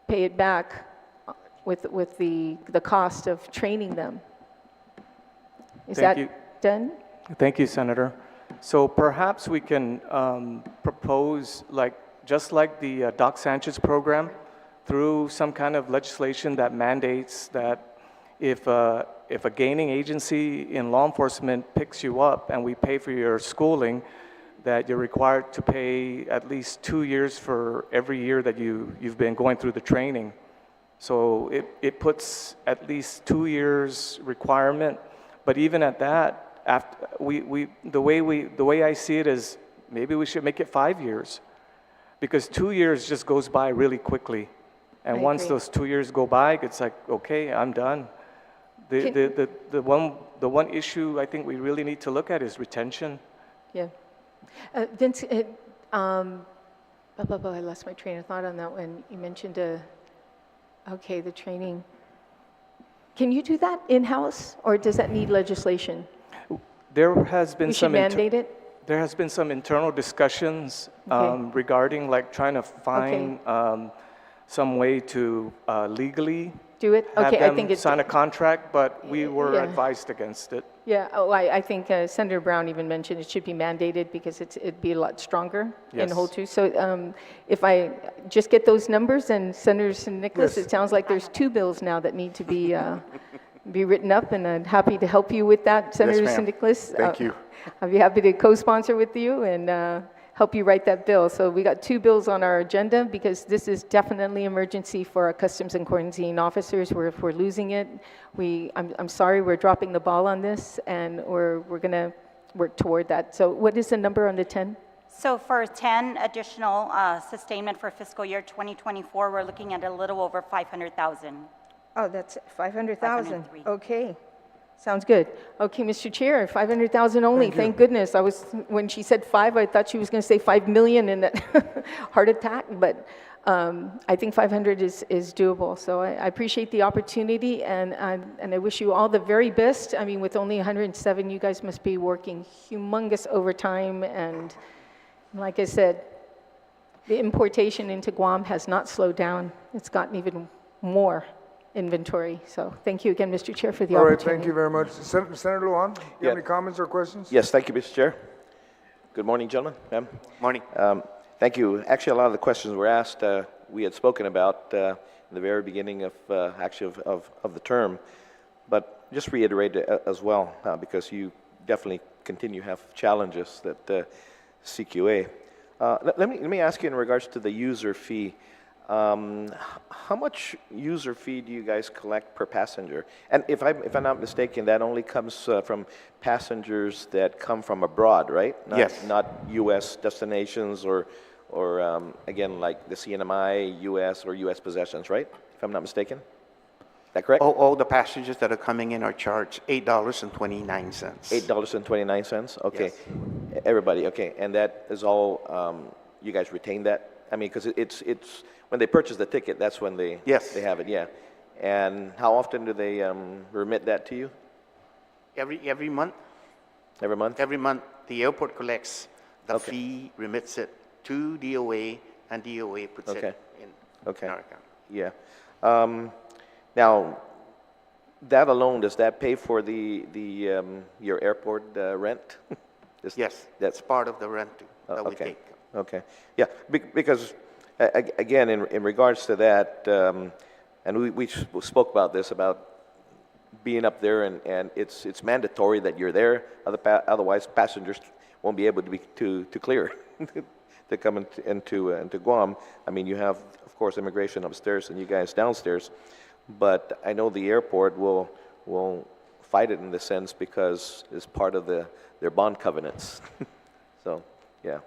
Speaker 5: pay it back with the cost of training them. Is
Speaker 8: Thank
Speaker 5: that
Speaker 8: you.
Speaker 5: done?
Speaker 8: Thank you, Senator. So perhaps we can propose, just like the Doc Sanchez program, through some kind of legislation that mandates that if a gaining agency in law enforcement picks you up and we pay for your schooling, that you're required to pay at least 2 years for every year that you've been going through the training. So it puts at least 2 years requirement, but even at that, after the way I see it is maybe we should make it 5 years, because 2 years just goes by really quickly, and
Speaker 5: I
Speaker 8: once
Speaker 5: agree.
Speaker 8: those 2 years go by, it's like, okay, I'm done. The one issue I think we really need to look at is retention.
Speaker 5: Yeah. Vince, I lost my train of thought on that one. You mentioned, okay, the training. Can you do that in-house, or does that need legislation?
Speaker 8: There has been
Speaker 5: You should mandate it?
Speaker 8: There has been some internal discussions
Speaker 5: Okay.
Speaker 8: regarding trying to find some way to legally
Speaker 5: Do it?
Speaker 8: have
Speaker 5: Okay, I
Speaker 8: them
Speaker 5: think it's...
Speaker 8: sign a contract, but we were
Speaker 5: Yeah.
Speaker 8: advised against it.
Speaker 5: Yeah, I think Senator Brown even mentioned it should be mandated because it'd be a lot stronger in
Speaker 8: Yes.
Speaker 5: hold to. So if I just get those numbers, and Senator San Nicolas,
Speaker 1: Yes.
Speaker 5: it sounds like there's 2 bills now that need to be written up, and I'm happy to help you with that, Senator
Speaker 4: ma'am.
Speaker 5: San Nicolas.
Speaker 4: Thank you.
Speaker 5: I'd be happy to co-sponsor with you and help you write that bill. So we got 2 bills on our agenda because this is definitely emergency for our customs and quarantine officers. If we're losing it, I'm sorry, we're dropping the ball on this, and we're going to work toward that. So what is the number on the 10?
Speaker 7: So for 10 additional sustainment for fiscal year 2024, we're looking at a little over 500,000.
Speaker 5: Oh, that's 500,000.
Speaker 7: 503.
Speaker 5: Okay. Sounds good. Okay, Mr. Chair, 500,000 only. Thank goodness. When she said 5, I thought she was going to say 5 million in that heart attack, but I think 500 is doable. So I appreciate the opportunity, and I wish you all the very best. I mean, with only 107, you guys must be working humongous overtime, and like I said, the importation into Guam has not slowed down. It's gotten even more inventory. So thank you again, Mr. Chair, for the
Speaker 1: All right,
Speaker 5: opportunity.
Speaker 1: thank you very much. Senator Lujan, do you
Speaker 9: Yeah.
Speaker 1: have any comments or questions?
Speaker 9: Yes, thank you, Mr. Chair. Good morning, gentlemen, ma'am.
Speaker 3: Morning.
Speaker 9: Thank you. Actually, a lot of the questions were asked, we had spoken about in the very beginning of the term, but just reiterate as well, because you definitely continue to have challenges that CQA. Let me ask you in regards to the user fee. How much user fee do you guys collect per passenger? And if I'm not mistaken, that only comes from passengers that come from abroad, right?
Speaker 3: Yes.
Speaker 9: Not U.S. destinations or again, like the CNMI, U.S. or U.S. possessions, right? If I'm not mistaken? Is that correct?
Speaker 3: All the passengers that are coming in are charged $8.29.
Speaker 9: $8.29? Okay.
Speaker 3: Yes.
Speaker 9: Everybody, okay. And that is all, you guys retain that? I mean, because it's when they purchase the ticket, that's when they
Speaker 3: Yes.
Speaker 9: they have it, yeah. And how often do they remit that to you?
Speaker 3: Every month,
Speaker 9: Every month?
Speaker 3: every month, the airport collects the
Speaker 9: Okay.
Speaker 3: fee, remits it to DOA, and DOA puts
Speaker 9: Okay.
Speaker 3: it in
Speaker 9: Okay.
Speaker 3: our account.
Speaker 9: Yeah. Now, that alone, does that pay for the your airport rent?
Speaker 3: Yes,
Speaker 9: That's
Speaker 3: that's part of the rent that we
Speaker 9: okay.
Speaker 3: take.
Speaker 9: Okay. Yeah, because Again, in regards to that, and we spoke about this, about being up there, and it's mandatory that you're there, otherwise passengers won't be able to clear to come into Guam. I mean, you have, of course, immigration upstairs and you guys downstairs, but I know the airport will fight it in the sense because it's part of their bond covenants. So, yeah.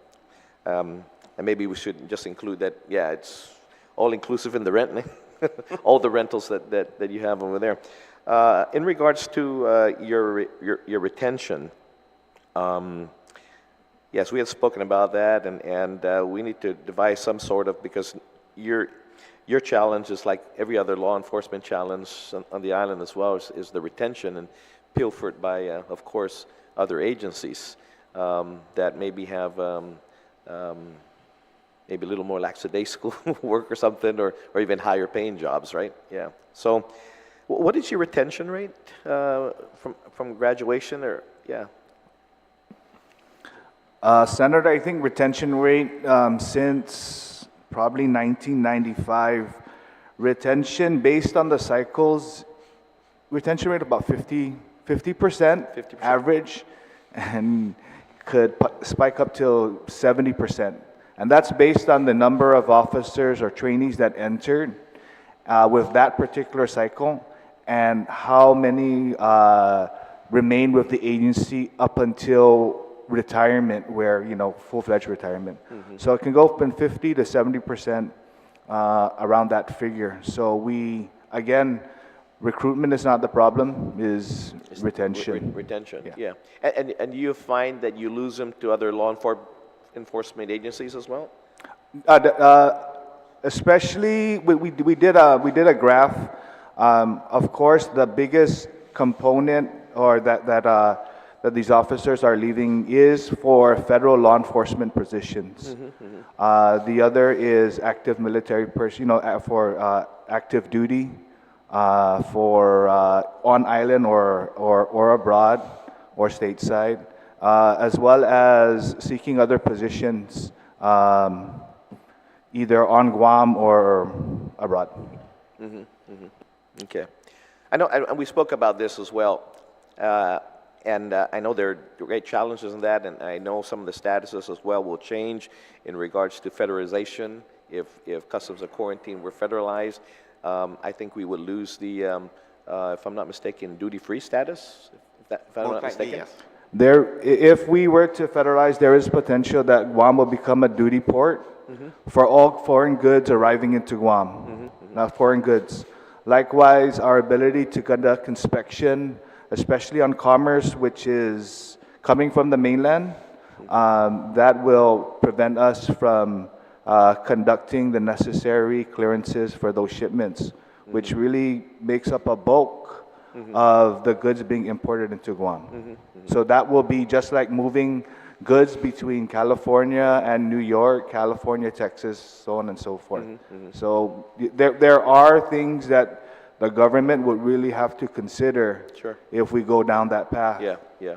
Speaker 9: And maybe we should just include that, yeah, it's all inclusive in the rent, all the rentals that you have over there. In regards to your retention, yes, we had spoken about that, and we need to devise some sort of, because your challenge is like every other law enforcement challenge on the island as well, is the retention, and pilfered by, of course, other agencies that maybe have maybe a little more lackadaisical work or something, or even higher paying jobs, right? Yeah. So, what is your retention rate from graduation, or yeah?
Speaker 6: Senator, I think retention rate since probably 1995, retention based on the cycles, retention rate about 50%, 50%. Average, and could spike up to 70%. And that's based on the number of officers or trainees that entered with that particular cycle, and how many remain with the agency up until retirement, where, you know, full-fledged retirement. Mm-hmm. So it can go from 50 to 70% around that figure. So we, again, recruitment is not the problem, is retention.
Speaker 9: Retention, yeah. And you find that you lose them to other law enforcement agencies as well? Especially, we did a graph. Of course, the biggest component, or that these officers are leaving, is for federal law enforcement positions. Mm-hmm, mm-hmm. The other is active military for active duty, for on island or abroad or stateside, as well as seeking other positions, either on Guam or abroad. Mm-hmm, mm-hmm. Okay. I know, and we spoke about this as well. And I know there are great challenges in that, and I know some of the statuses as well will change in regards to federalization. If Customs and Quarantine were federalized, I think we would lose the, if I'm not mistaken, duty-free status, if I'm not mistaken. Yes.
Speaker 6: If we were to federalize, there is potential that Guam will become a duty port, mm-hmm, for all foreign goods arriving into Guam, mm-hmm, mm-hmm, not foreign goods. Likewise, our ability to conduct inspection, especially on commerce, which is coming from the mainland, that will prevent us from conducting the necessary clearances for those shipments, mm-hmm, which really makes up a bulk, mm-hmm, of the goods being imported into Guam. Mm-hmm, mm-hmm. So that will be just like moving goods between California and New York, California, Texas, so on and so forth. Mm-hmm, mm-hmm. So there are things that the government would really have to consider, sure, if we go down that path.
Speaker 9: Yeah, yeah.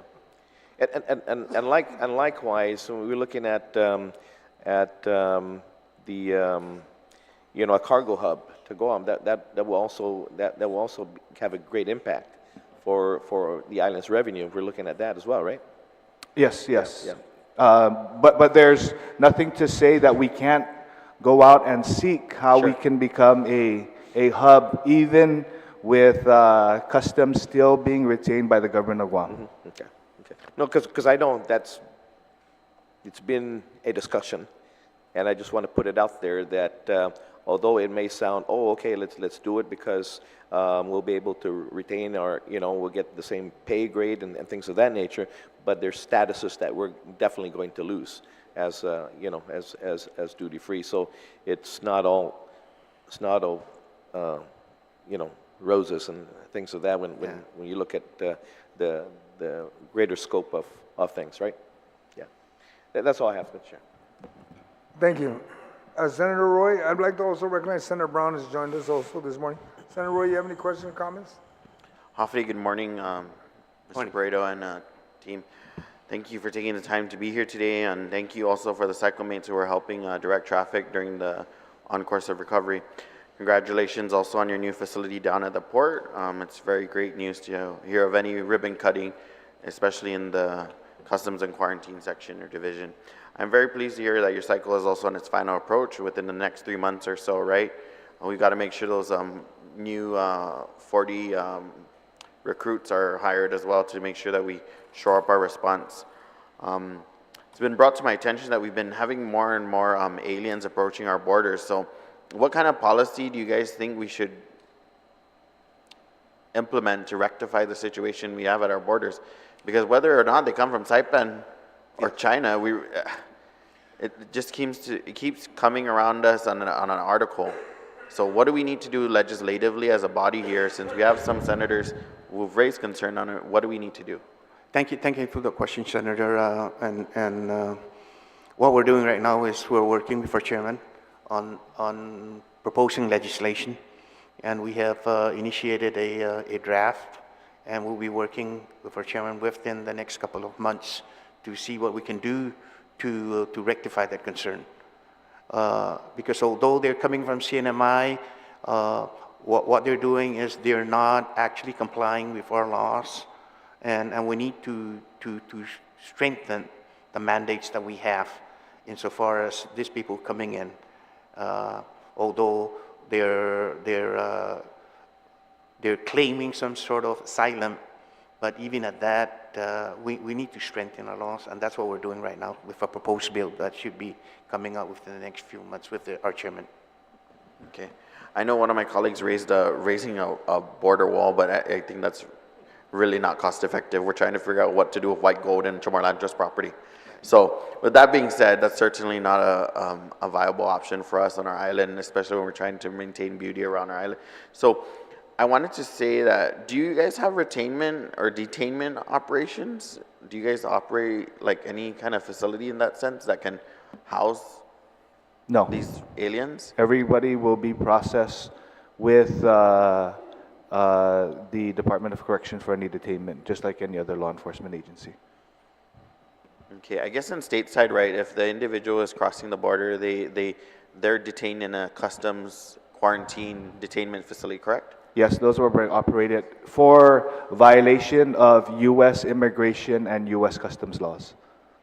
Speaker 9: And likewise, when we're looking at the a cargo hub to Guam, that will also have a great impact for the island's revenue. We're looking at that as well, right?
Speaker 6: Yes, yes. Yeah, yeah. But there's nothing to say that we can't go out and seek how, sure, we can become a hub, even with customs still being retained by the government of Guam.
Speaker 9: Mm-hmm. Okay, okay. No, because I know it's been a discussion, and I just want to put it out there that although it may sound, oh, okay, let's do it because we'll be able to retain our, we'll get the same pay grade and things of that nature, but there's statuses that we're definitely going to lose as as duty free. So it's not all roses and things of that when you look at the greater scope of things, right? Yeah. That's all I have to share.
Speaker 1: Thank you. Senator Roy, I'd like to also recognize Senator Brown has joined us also this morning. Senator Roy, you have any questions or comments?
Speaker 10: Hopefully, good morning, Mr. Paredo and team. Thank you for taking the time to be here today, and thank you also for the cyclemates who are helping direct traffic during the on course of recovery. Congratulations also on your new facility down at the port. It's very great news to hear of any ribbon cutting, especially in the Customs and Quarantine section or division. I'm very pleased to hear that your cycle is also on its final approach within the next 3 months or so, right? We've got to make sure those new 40 recruits are hired as well to make sure that we shore up our response. It's been brought to my attention that we've been having more and more aliens approaching our borders. So what kind of policy do you guys think we should implement to rectify the situation we have at our borders? Because whether or not they come from Saipan or China, it just keeps coming around us on an article. So what do we need to do legislatively as a body here, since we have some senators who've raised concern on it? What do we need to do?
Speaker 3: Thank you for the question, Senator. What we're doing right now is we're working with our chairman on proposing legislation, and we have initiated a draft, and we'll be working with our chairman within the next couple of months to see what we can do to rectify that concern. Because although they're coming from CNMI, what they're doing is they're not actually complying with our laws, and we need to strengthen the mandates that we have insofar as these people coming in. Although they're claiming some sort of asylum, but even at that, we need to strengthen our laws, and that's what we're doing right now with a proposed bill that should be coming out within the next few months with our chairman.
Speaker 10: Okay. I know one of my colleagues raising a border wall, but I think that's really not cost effective. We're trying to figure out what to do with white gold and Chamorlancho's property. So with that being said, that's certainly not a viable option for us on our island, especially when we're trying to maintain beauty around our island. So I wanted to say that, do you guys have retainment or detainment operations? Do you guys operate like any kind of facility in that sense that can house these aliens?
Speaker 6: Everybody will be processed with the Department of Correction for any detainment, just like any other law enforcement agency.
Speaker 10: Okay, I guess in stateside, right, if the individual is crossing the border, they're detained in a customs quarantine detainment facility, correct?
Speaker 6: Yes, those were operated for violation of U.S. immigration and U.S. customs laws.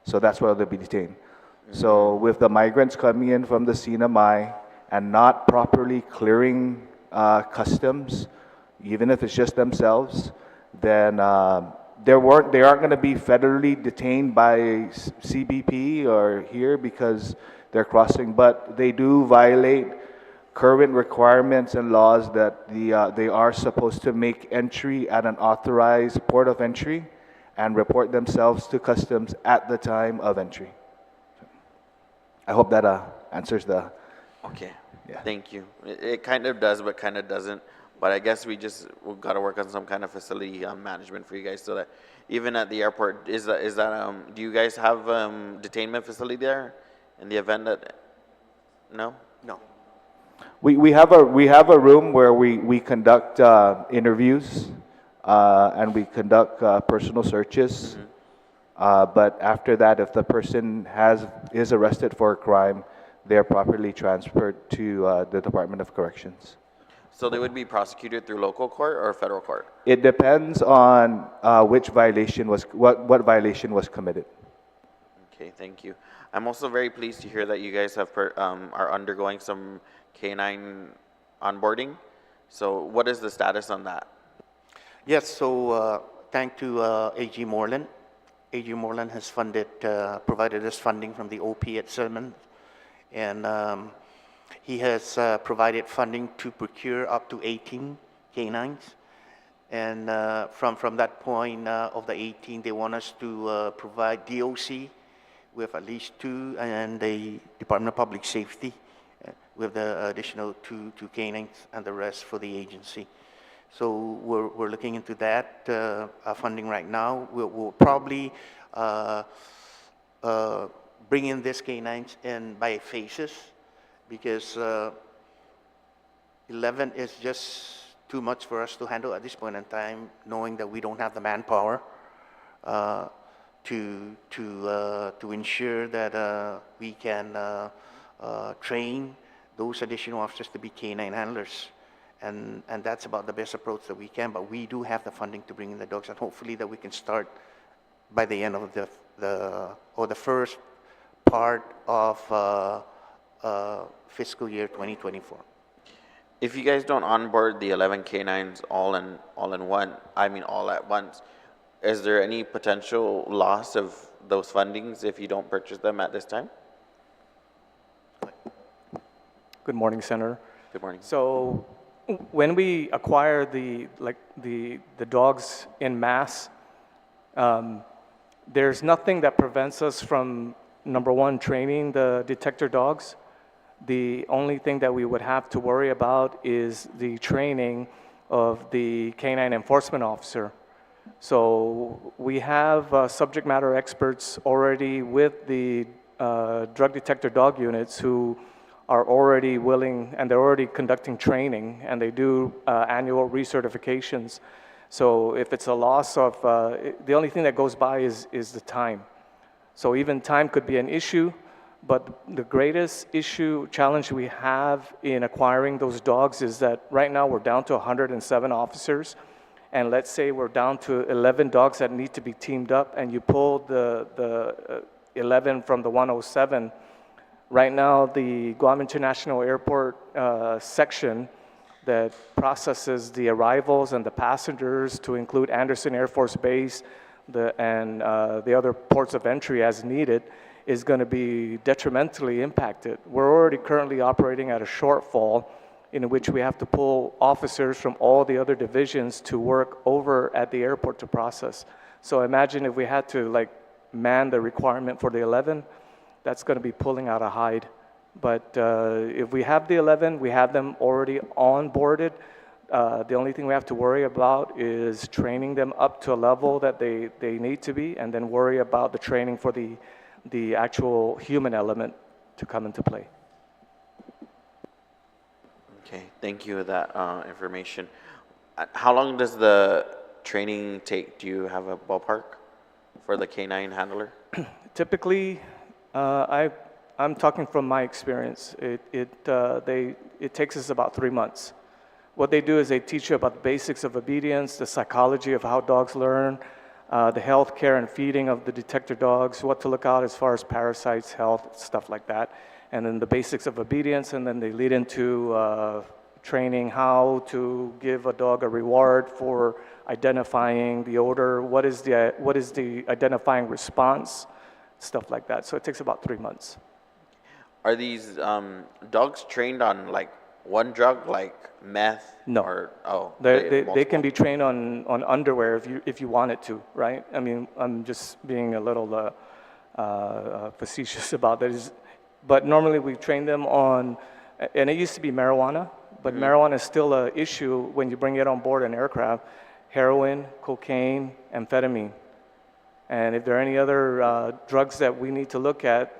Speaker 6: So that's where they'll be detained. So with the migrants coming in from the CNMI and not properly clearing customs, even if it's just themselves, then they aren't going to be federally detained by CBP or here because they're crossing, but they do violate current requirements and laws that they are supposed to make entry at an authorized port of entry and report themselves to customs at the time of entry. I hope that answers the...
Speaker 10: Okay,
Speaker 6: yeah.
Speaker 10: Thank you. It kind of does, but kind of doesn't. But I guess we've got to work on some kind of facility management for you guys, so that even at the airport, do you guys have detainment facility there in the event that, no?
Speaker 3: No.
Speaker 6: We have a room where we conduct interviews and we conduct personal searches. But after that, if the person is arrested for a crime, they're properly transferred to the Department of Corrections.
Speaker 10: So they would be prosecuted through local court or federal court?
Speaker 6: It depends on what violation was committed.
Speaker 10: Okay, thank you. I'm also very pleased to hear that you guys are undergoing some K-9 onboarding. So what is the status on that?
Speaker 3: Yes, so thanks to AG Moreland. AG Moreland has provided us funding from the opiate settlement, and he has provided funding to procure up to 18 K-9s. And from that point of the 18, they want us to provide DOC with at least 2, and the Department of Public Safety with the additional two K-9s, and the rest for the agency. So we're looking into that funding right now. We'll probably bring in this K-9s in by phases, because 11 is just too much for us to handle at this point in time, knowing that we don't have the manpower to ensure that we can train those additional officers to be canine handlers. And that's about the best approach that we can, but we do have the funding to bring in the dogs, and hopefully that we can start by the end of the first part of fiscal year 2024.
Speaker 10: If you guys don't onboard the 11 canines all at once, is there any potential loss of those fundings if you don't purchase them at this time?
Speaker 8: Good morning, Senator.
Speaker 10: Good morning.
Speaker 8: So when we acquire the dogs in mass, there's nothing that prevents us from, number one, training the detector dogs. The only thing that we would have to worry about is the training of the canine enforcement officer. So we have subject matter experts already with the drug detector dog units who are already willing, and they're already conducting training, and they do annual recertifications. So if it's a loss of, the only thing that goes by is the time. So even time could be an issue, but the greatest challenge we have in acquiring those dogs is that right now we're down to 107 officers, and let's say we're down to 11 dogs that need to be teamed up, and you pull the 11 from the 107. Right now, the Guam International Airport section that processes the arrivals and the passengers, to include Anderson Air Force Base and the other ports of entry as needed, is going to be detrimentally impacted. We're already currently operating at a shortfall in which we have to pull officers from all the other divisions to work over at the airport to process. So imagine if we had to man the requirement for the 11, that's going to be pulling out a hide. But if we have the 11, we have them already onboarded. The only thing we have to worry about is training them up to a level that they need to be, and then worry about the training for the actual human element to come into play.
Speaker 10: Okay, thank you for that information. How long does the training take? Do you have a ballpark for the canine handler?
Speaker 8: Typically, I'm talking from my experience. It takes us about 3 months. What they do is they teach you about the basics of obedience, the psychology of how dogs learn, the health care and feeding of the detector dogs, what to look out as far as parasites, health, stuff like that, and then the basics of obedience, and then they lead into training how to give a dog a reward for identifying the odor, what is the identifying response, stuff like that. So it takes about 3 months.
Speaker 10: Are these dogs trained on one drug, like meth?
Speaker 8: No.
Speaker 10: Or,
Speaker 8: They can be trained on underwear if you wanted to, right? I mean, I'm just being a little facetious about that. But normally we train them on, and it used to be marijuana, but marijuana is still an issue when you bring it on board an aircraft. Heroin, cocaine, amphetamine. And if there are any other drugs that we need to look at,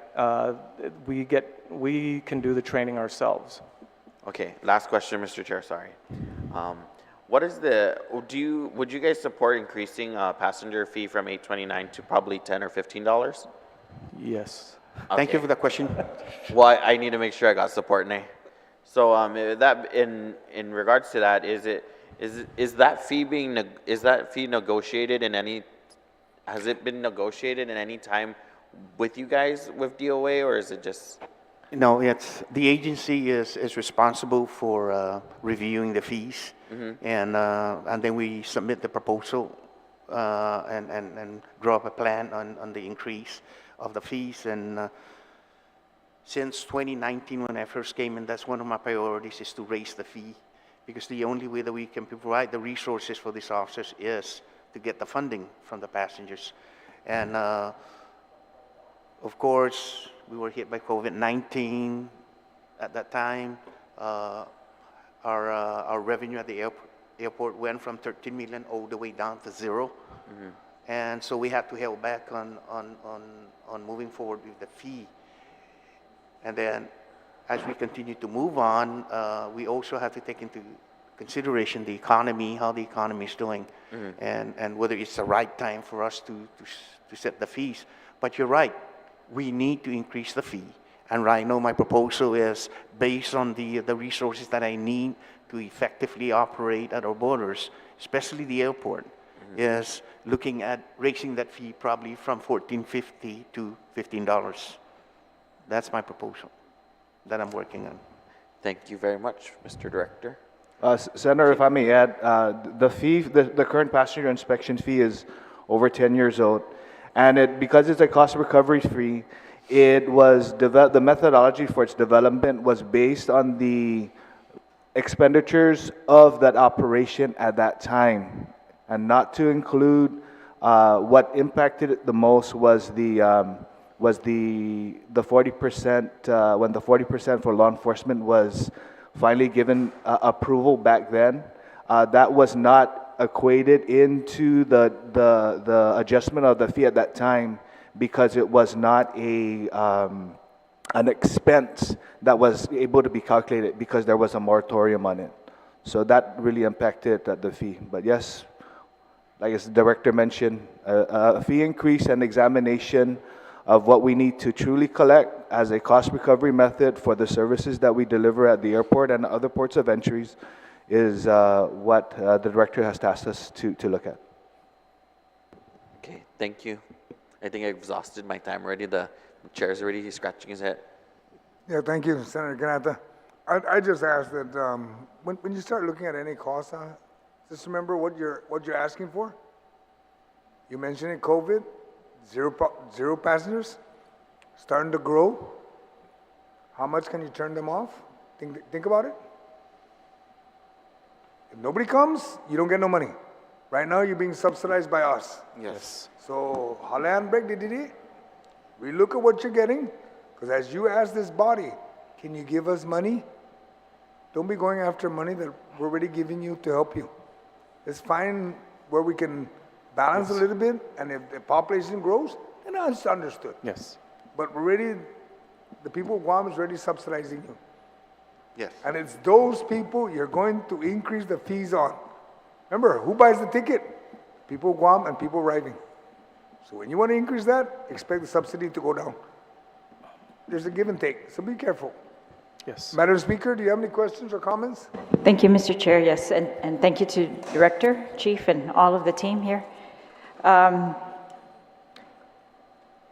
Speaker 8: we can do the training ourselves.
Speaker 10: Okay, last question, Mr. Chair, sorry. Would you guys support increasing passenger fee from $8.29 to probably $10 or $15?
Speaker 8: Yes.
Speaker 10: Okay.
Speaker 3: Thank you for the question.
Speaker 10: Well, I need to make sure I got support, Nay. So that in regards to that, is that fee negotiated in any? Has it been negotiated in any time with you guys with DOA, or is it just?
Speaker 3: No, it's the agency is responsible for reviewing the fees, and then we submit the proposal and draw up a plan on the increase of the fees. And since 2019, when I first came in, that's one of my priorities, is to raise the fee, because the only way that we can provide the resources for these officers is to get the funding from the passengers. And of course, we were hit by COVID-19 at that time. Our revenue at the airport went from 13 million all the way down to 0. And so we had to hold back on moving forward with the fee. And then as we continue to move on, we also have to take into consideration the economy, how the economy is doing, and whether it's the right time for us to set the fees. But you're right, we need to increase the fee, And right now, my proposal is based on the resources that I need to effectively operate at our borders, especially the airport, is looking at raising that fee probably from $14.50 to $15. That's my proposal that I'm working on.
Speaker 10: Thank you very much, Mr. Director.
Speaker 6: Senator, if I may add, the fee, the current passenger inspection fee is over 10 years old. And because it's a cost recovery fee, it was the methodology for its development was based on the expenditures of that operation at that time, and not to include what impacted it the most was the 40% when the 40% for law enforcement was finally given approval back then. That was not equated into the adjustment of the fee at that time because it was not an expense that was able to be calculated because there was a moratorium on it. So that really impacted the fee. But yes, like as the director mentioned, a fee increase and examination of what we need to truly collect as a cost recovery method for the services that we deliver at the airport and other ports of entries is what the director has tasked us to look at.
Speaker 10: Okay, thank you. I think I exhausted my time already. The chair's already scratching his head.
Speaker 1: Yeah, thank you, Senator Canata. I just ask that when you start looking at any cost, just remember what you're asking for. You mentioned it, COVID, zero passengers, starting to grow. How much can you turn them off? Think about it. If nobody comes, you don't get no money. Right now, you're being subsidized by us.
Speaker 3: Yes.
Speaker 1: So, Halan break, we look at what you're getting, because as you ask this body, can you give us money? Don't be going after money that we're already giving you to help you. Let's find where we can balance a little bit, and if the population grows, then it's understood.
Speaker 3: Yes.
Speaker 1: But the people of Guam is already subsidizing you.
Speaker 3: Yes.
Speaker 1: And it's those people you're going to increase the fees on. Remember, who buys the ticket? People of Guam and people arriving. So when you want to increase that, expect the subsidy to go down. There's a give and take, so be careful.
Speaker 8: Yes.
Speaker 1: Madam Speaker, do you have any questions or comments?
Speaker 11: Thank you, Mr. Chair. Yes, and thank you to Director, Chief, and all of the team here.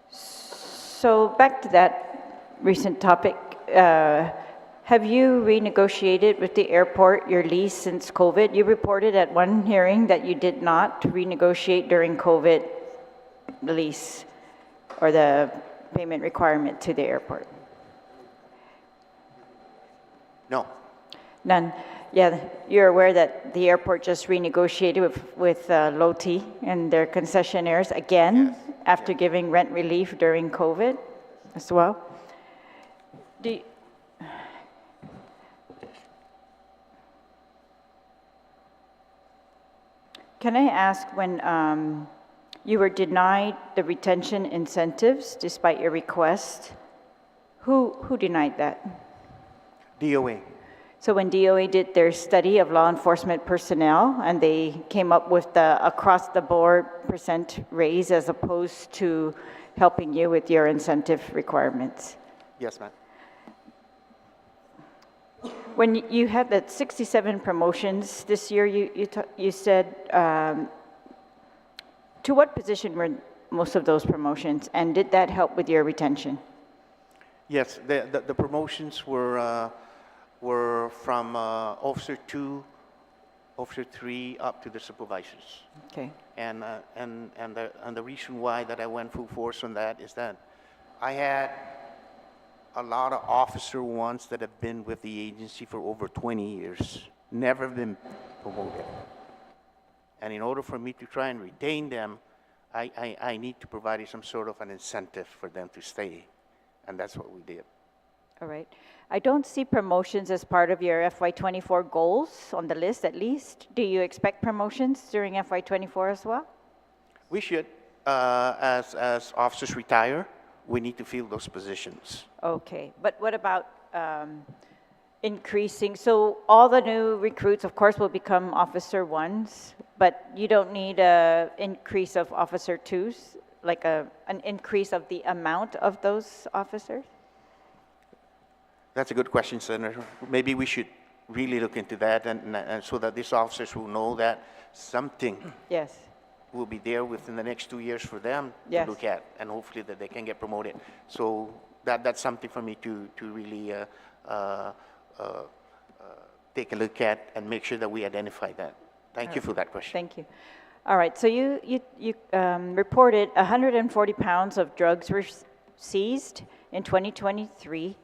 Speaker 11: So back to that recent topic, have you renegotiated with the airport your lease since COVID? You reported at one hearing that you did not renegotiate during COVID the lease or the payment requirement to the airport.
Speaker 3: No.
Speaker 11: None. Yeah, you're aware that the airport just renegotiated with LOTI and their concessionaires again after giving rent relief during COVID as well. Can I ask, when you were denied the retention incentives despite your request, who denied that?
Speaker 3: DOA.
Speaker 11: So when DOA did their study of law enforcement personnel and they came up with the across-the-board % raise as opposed to helping you with your incentive requirements.
Speaker 3: Yes, ma'am.
Speaker 11: When you had that 67 promotions this year, you said, to what position were most of those promotions, and did that help with your retention?
Speaker 3: Yes, the promotions were from Officer 2, Officer 3, up to the supervisors.
Speaker 11: Okay.
Speaker 3: And the reason why that I went full force on that is that I had a lot of Officer 1s that have been with the agency for over 20 years, never been promoted. And in order for me to try and retain them, I need to provide some sort of an incentive for them to stay. And that's what we did.
Speaker 11: All right. I don't see promotions as part of your FY24 goals on the list, at least. Do you expect promotions during FY24 as well?
Speaker 3: We should. As officers retire, we need to fill those positions.
Speaker 11: Okay. But what about increasing? So all the new recruits, of course, will become Officer 1s, but you don't need an increase of Officer 2s, like an increase of the amount of those officers?
Speaker 3: That's a good question, Senator. Maybe we should really look into that, and so that these officers will know that something
Speaker 11: Yes.
Speaker 3: will be there within the next 2 years for them
Speaker 11: Yes.
Speaker 3: to look at, and hopefully that they can get promoted. So that's something for me to really take a look at and make sure that we identify that. Thank you for that question.
Speaker 11: Thank you. All right, so you reported 140 pounds of drugs were seized in 2023,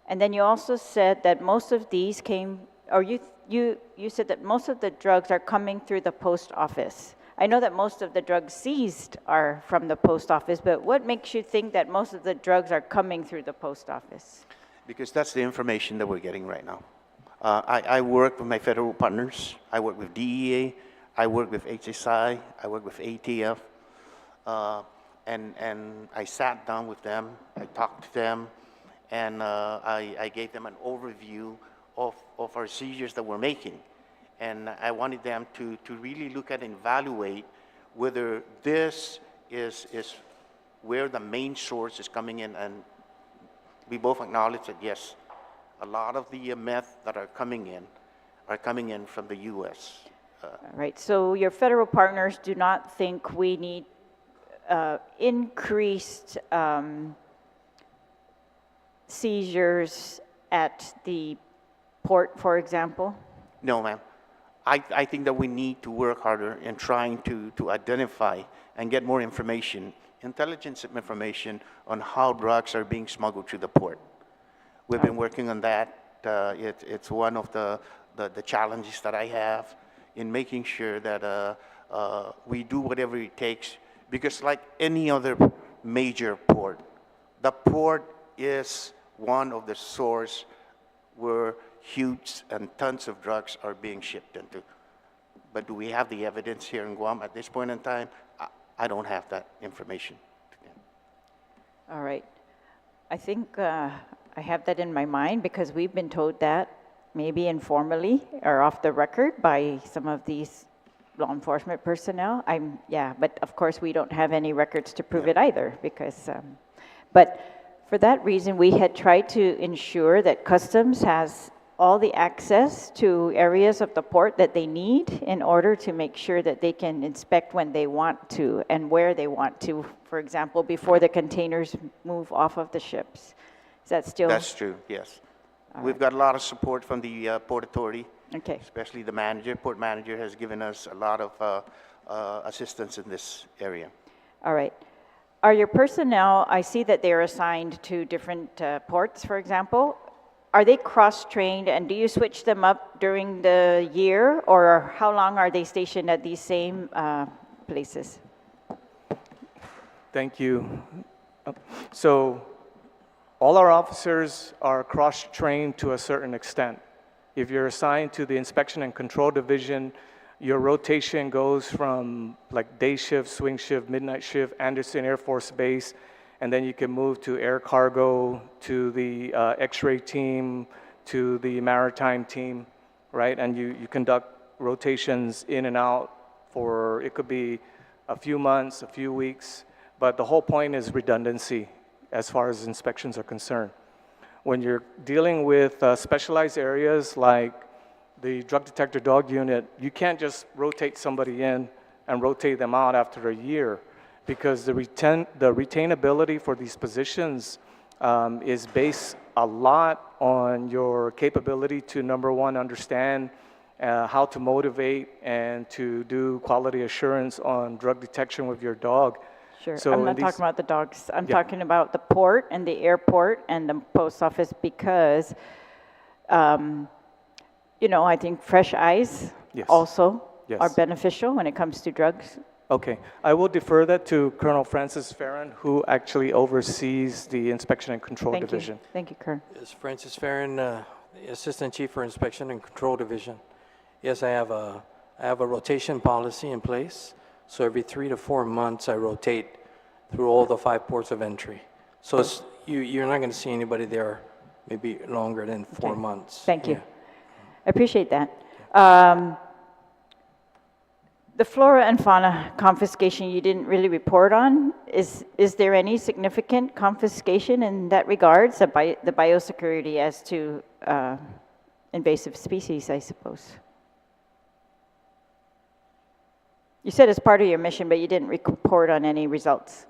Speaker 11: and then you also said that most of these came, or you said that most of the drugs are coming through the post office. I know that most of the drugs seized are from the post office, but what makes you think that most of the drugs are coming through the post office?
Speaker 3: Because that's the information that we're getting right now. I work with my federal partners. I work with DEA. I work with HSI. I work with ATF. And I sat down with them. I talked to them. And I gave them an overview of our seizures that we're making. And I wanted them to really look at and evaluate whether this is where the main source is coming in. And we both acknowledge that, yes, a lot of the meth that are coming in from the U.S.
Speaker 11: All right, so your federal partners do not think we need increased seizures at the port, for example?
Speaker 3: No, ma'am. I think that we need to work harder in trying to identify and get more information, intelligence information on how drugs are being smuggled through the port. We've been working on that. It's one of the challenges that I have in making sure that we do whatever it takes, because like any other major port, the port is one of the sources where huge and tons of drugs are being shipped into. But do we have the evidence here in Guam at this point in time? I don't have that information.
Speaker 11: All right. I think I have that in my mind because we've been told that maybe informally or off the record by some of these law enforcement personnel. But of course we don't have any records to prove it either because, but for that reason we had tried to ensure that Customs has all the access to areas of the port that they need in order to make sure that they can inspect when they want to and where they want to, for example, before the containers move off of the ships. Is that still?
Speaker 3: That's true, yes. We've got a lot of support from the Port Authority,
Speaker 11: Okay.
Speaker 3: especially the manager. Port manager has given us a lot of assistance in this area.
Speaker 11: All right. Are your personnel, I see that they're assigned to different ports, for example. Are they cross-trained and do you switch them up during the year or how long are they stationed at these same places?
Speaker 8: Thank you. So all our officers are cross-trained to a certain extent. If you're assigned to the Inspection and Control Division, your rotation goes from like day shift, swing shift, midnight shift, Anderson Air Force Base, and then you can move to air cargo, to the X-ray team, to the maritime team, right? And you conduct rotations in and out for, it could be a few months, a few weeks, but the whole point is redundancy as far as inspections are concerned. When you're dealing with specialized areas like the drug detector dog unit, you can't just rotate somebody in and rotate them out after a year because the retainability for these positions is based a lot on your capability to, number one, understand how to motivate and to do quality assurance on drug detection with your dog.
Speaker 11: Sure,
Speaker 8: So
Speaker 11: I'm not talking about the dogs. I'm talking about the port and the airport and the post office because, you know, I think fresh eyes
Speaker 8: Yes.
Speaker 11: also
Speaker 8: Yes.
Speaker 11: are beneficial when it comes to drugs.
Speaker 8: Okay, I will defer that to Colonel Francis Farron, who actually oversees the Inspection and Control
Speaker 11: Thank
Speaker 8: Division.
Speaker 11: you. Thank you, Colonel.
Speaker 12: Yes, Francis Farron, the Assistant Chief for Inspection and Control Division. Yes, I have a rotation policy in place. So every 3 to 4 months, I rotate through all the 5 ports of entry. So it's, you're not going to see anybody there maybe longer than 4 months.
Speaker 11: Thank you.
Speaker 12: Yeah.
Speaker 11: I appreciate that. The flora and fauna confiscation you didn't really report on. Is there any significant confiscation in that regards, the biosecurity as to invasive species, I suppose? You said it's part of your mission, but you didn't report on any results.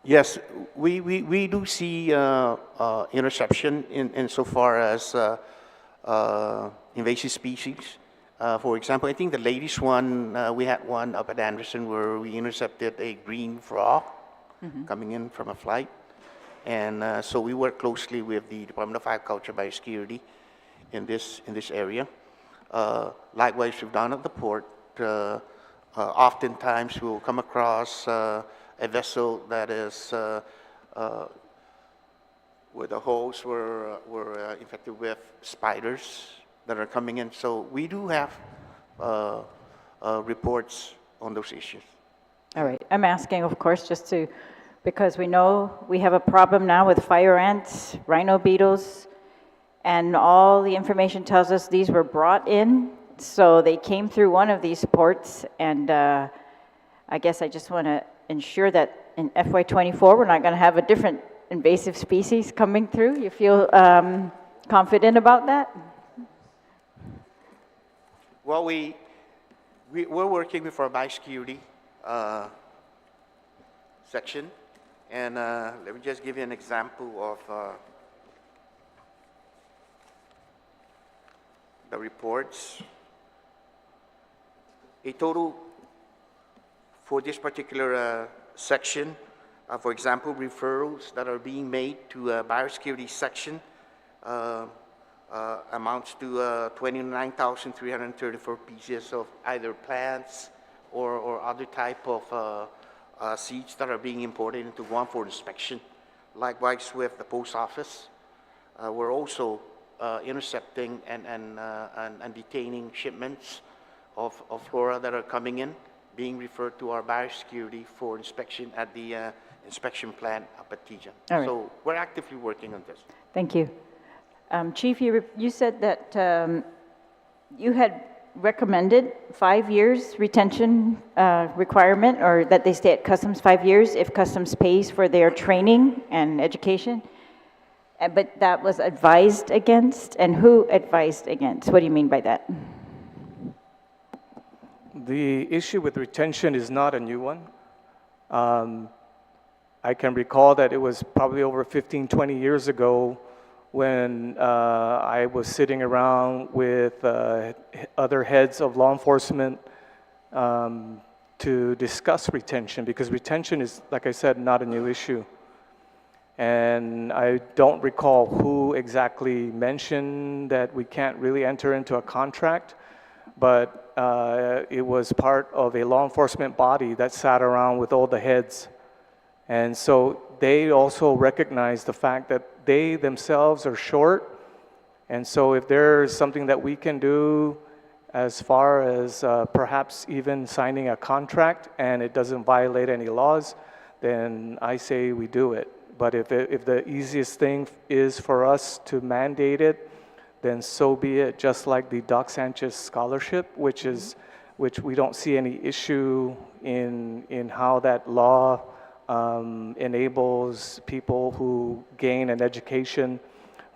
Speaker 3: Yes, we do see interception insofar as invasive species. For example, I think the latest one, we had one up at Anderson where we intercepted a green frog coming in from a flight. And so we work closely with the Department of Agriculture Biosecurity in this area. Likewise, we've done at the port. Oftentimes, we'll come across a vessel that is where the holes were infected with spiders that are coming in. So we do have reports on those issues.
Speaker 11: All right. I'm asking, of course, just to, because we know we have a problem now with fire ants, rhino beetles, and all the information tells us these were brought in. So they came through one of these ports, and I guess I just want to ensure that in FY24 we're not going to have a different invasive species coming through. You feel confident about that?
Speaker 3: Well, we're working with our biosecurity section, and let me just give you an example of the reports. A total for this particular section, for example, referrals that are being made to biosecurity section amounts to 29,334 pieces of either plants or other type of seeds that are being imported into Guam for inspection. Likewise with the post office, we're also intercepting and detaining shipments of flora that are coming in, being referred to our biosecurity for inspection at the inspection plant up at Tijan.
Speaker 11: All right.
Speaker 3: So we're actively working on this.
Speaker 11: Thank you. Chief, you said that you had recommended 5 years retention requirement, or that they stay at Customs 5 years if Customs pays for their training and education. But that was advised against, and who advised against? What do you mean by that?
Speaker 8: The issue with retention is not a new one. I can recall that it was probably over 15, 20 years ago when I was sitting around with other heads of law enforcement to discuss retention, because retention is, like I said, not a new issue. And I don't recall who exactly mentioned that we can't really enter into a contract, but it was part of a law enforcement body that sat around with all the heads. And so they also recognize the fact that they themselves are short. And so if there's something that we can do as far as perhaps even signing a contract and it doesn't violate any laws, then I say we do it. But if the easiest thing is for us to mandate it, then so be it, just like the Doc Sanchez Scholarship, which we don't see any issue in how that law enables people who gain an education.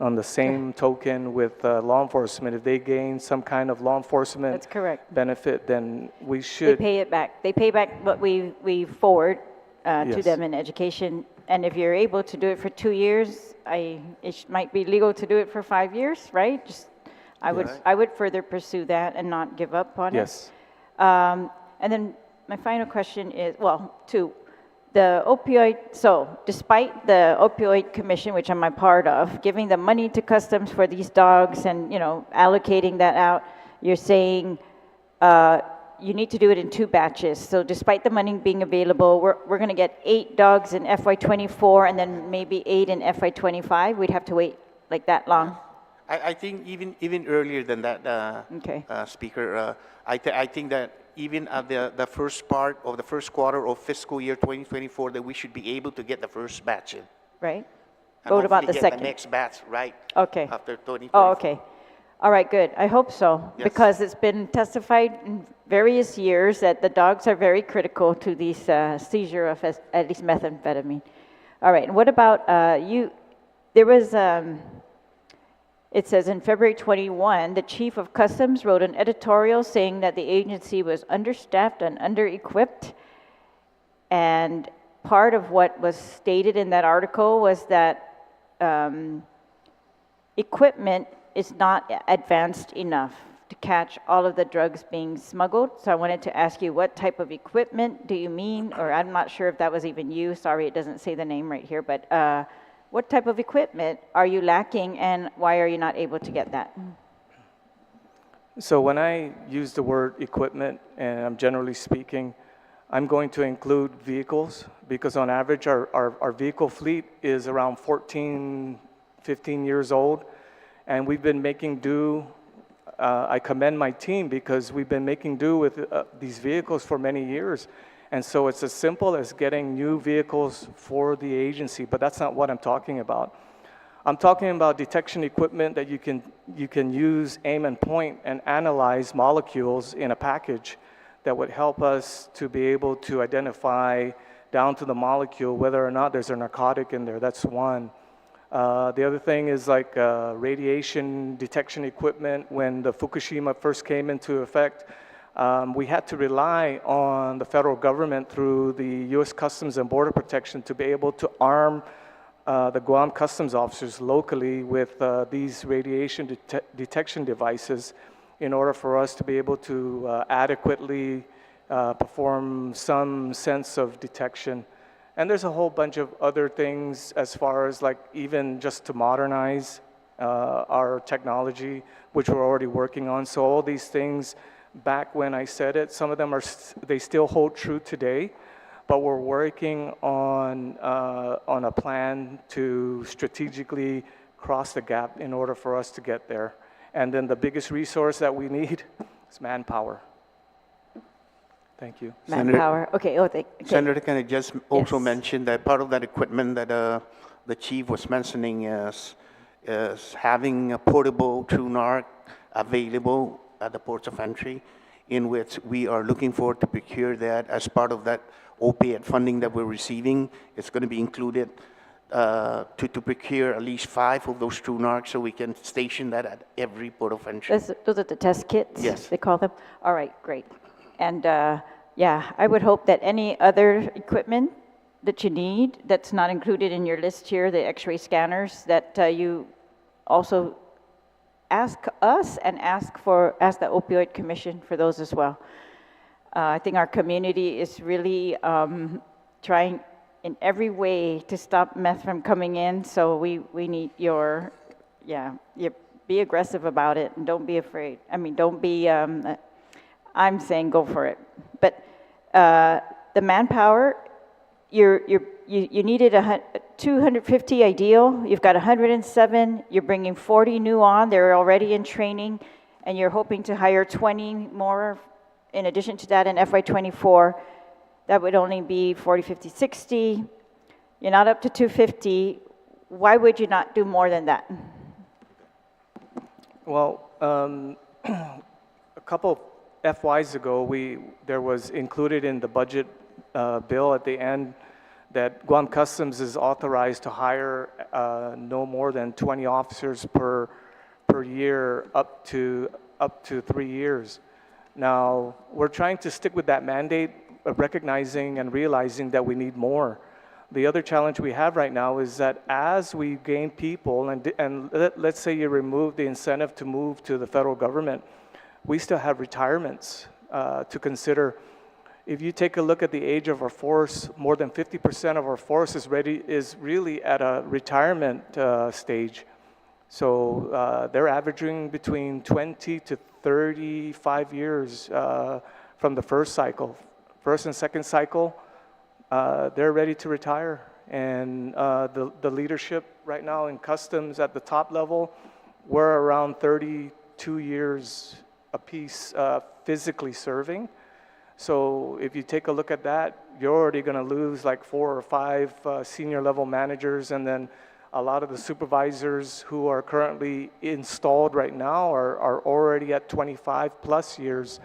Speaker 8: On the same token with law enforcement, if they gain some kind of law enforcement
Speaker 11: That's correct.
Speaker 8: benefit, then we should.
Speaker 11: They pay it back. They pay back what we forward to
Speaker 8: Yes.
Speaker 11: them in education. And if you're able to do it for 2 years, it might be legal to do it for 5 years, right? I would further pursue that and not give up on it.
Speaker 8: Yes.
Speaker 11: And then my final question is, well, two. The opioid, so despite the opioid commission, which I'm a part of, giving the money to Customs for these dogs and, allocating that out, you're saying you need to do it in 2 batches. So despite the money being available, we're going to get 8 dogs in FY24 and then maybe 8 in FY25. We'd have to wait like that long.
Speaker 3: I think even earlier than that,
Speaker 11: Okay.
Speaker 3: Speaker, I think that even at the first part of the first quarter of fiscal year 2024, that we should be able to get the first batch in.
Speaker 11: Right?
Speaker 3: And
Speaker 11: What about
Speaker 3: hopefully
Speaker 11: the
Speaker 3: get
Speaker 11: second?
Speaker 3: the next batch right
Speaker 11: Okay.
Speaker 3: after 2024.
Speaker 11: Oh, okay. All right, good. I hope so,
Speaker 3: Yes.
Speaker 11: because it's been testified in various years that the dogs are very critical to these seizure of at least methamphetamine. All right, and what about there was, it says in February 21, the Chief of Customs wrote an editorial saying that the agency was understaffed and under-equipped. And part of what was stated in that article was that equipment is not advanced enough to catch all of the drugs being smuggled. So I wanted to ask you, what type of equipment do you mean? Or I'm not sure if that was even you. Sorry, it doesn't say the name right here. But what type of equipment are you lacking, and why are you not able to get that?
Speaker 8: So when I use the word equipment, and I'm generally speaking, I'm going to include vehicles, because on average our vehicle fleet is around 14, 15 years old, and we've been making do. I commend my team because we've been making do with these vehicles for many years. And so it's as simple as getting new vehicles for the agency, but that's not what I'm talking about. I'm talking about detection equipment that you can use, aim and point, and analyze molecules in a package that would help us to be able to identify down to the molecule whether or not there's a narcotic in there. That's one. The other thing is like radiation detection equipment. When the Fukushima first came into effect, we had to rely on the federal government through the U.S. Customs and Border Protection to be able to arm the Guam customs officers locally with these radiation detection devices in order for us to be able to adequately perform some sense of detection. And there's a whole bunch of other things as far as like even just to modernize our technology, which we're already working on. So all these things, back when I said it, some of them they still hold true today, but we're working on a plan to strategically cross the gap in order for us to get there. And then the biggest resource that we need is manpower. Thank you.
Speaker 11: Manpower. Okay. Okay.
Speaker 3: Senator, can I just also
Speaker 11: Yes.
Speaker 3: mention that part of that equipment that the chief was mentioning is having a portable TrueNarc available at the ports of entry, in which we are looking forward to procure that as part of that opiate funding that we're receiving. It's going to be included to procure at least 5 of those TrueNarcs so we can station that at every port of entry.
Speaker 11: Those are the test kits?
Speaker 3: Yes.
Speaker 11: They call them? All right, great. And yeah, I would hope that any other equipment that you need that's not included in your list here, the X-ray scanners, that you also ask us and ask the Opioid Commission for those as well. I think our community is really trying in every way to stop meth from coming in, so we need your be aggressive about it and don't be afraid. I mean, don't be, I'm saying go for it. But the manpower, you needed 250 ideal, you've got 107, you're bringing 40 new on, they're already in training, and you're hoping to hire 20 more in addition to that in FY24. That would only be 40, 50, 60. You're not up to 250. Why would you not do more than that?
Speaker 8: Well, a couple FYs ago, there was included in the budget bill at the end that Guam Customs is authorized to hire no more than 20 officers per year up to 3 years. Now, we're trying to stick with that mandate, recognizing and realizing that we need more. The other challenge we have right now is that as we gain people, and let's say you remove the incentive to move to the federal government, we still have retirements to consider. If you take a look at the age of our force, more than 50% of our force is really at a retirement stage. So they're averaging between 20 to 35 years from the first cycle. First and second cycle, they're ready to retire. And the leadership right now in customs at the top level, we're around 32 years apiece physically serving. So if you take a look at that, you're already going to lose like 4 or 5 senior level managers, and then a lot of the supervisors who are currently installed right now are already at 25 plus years.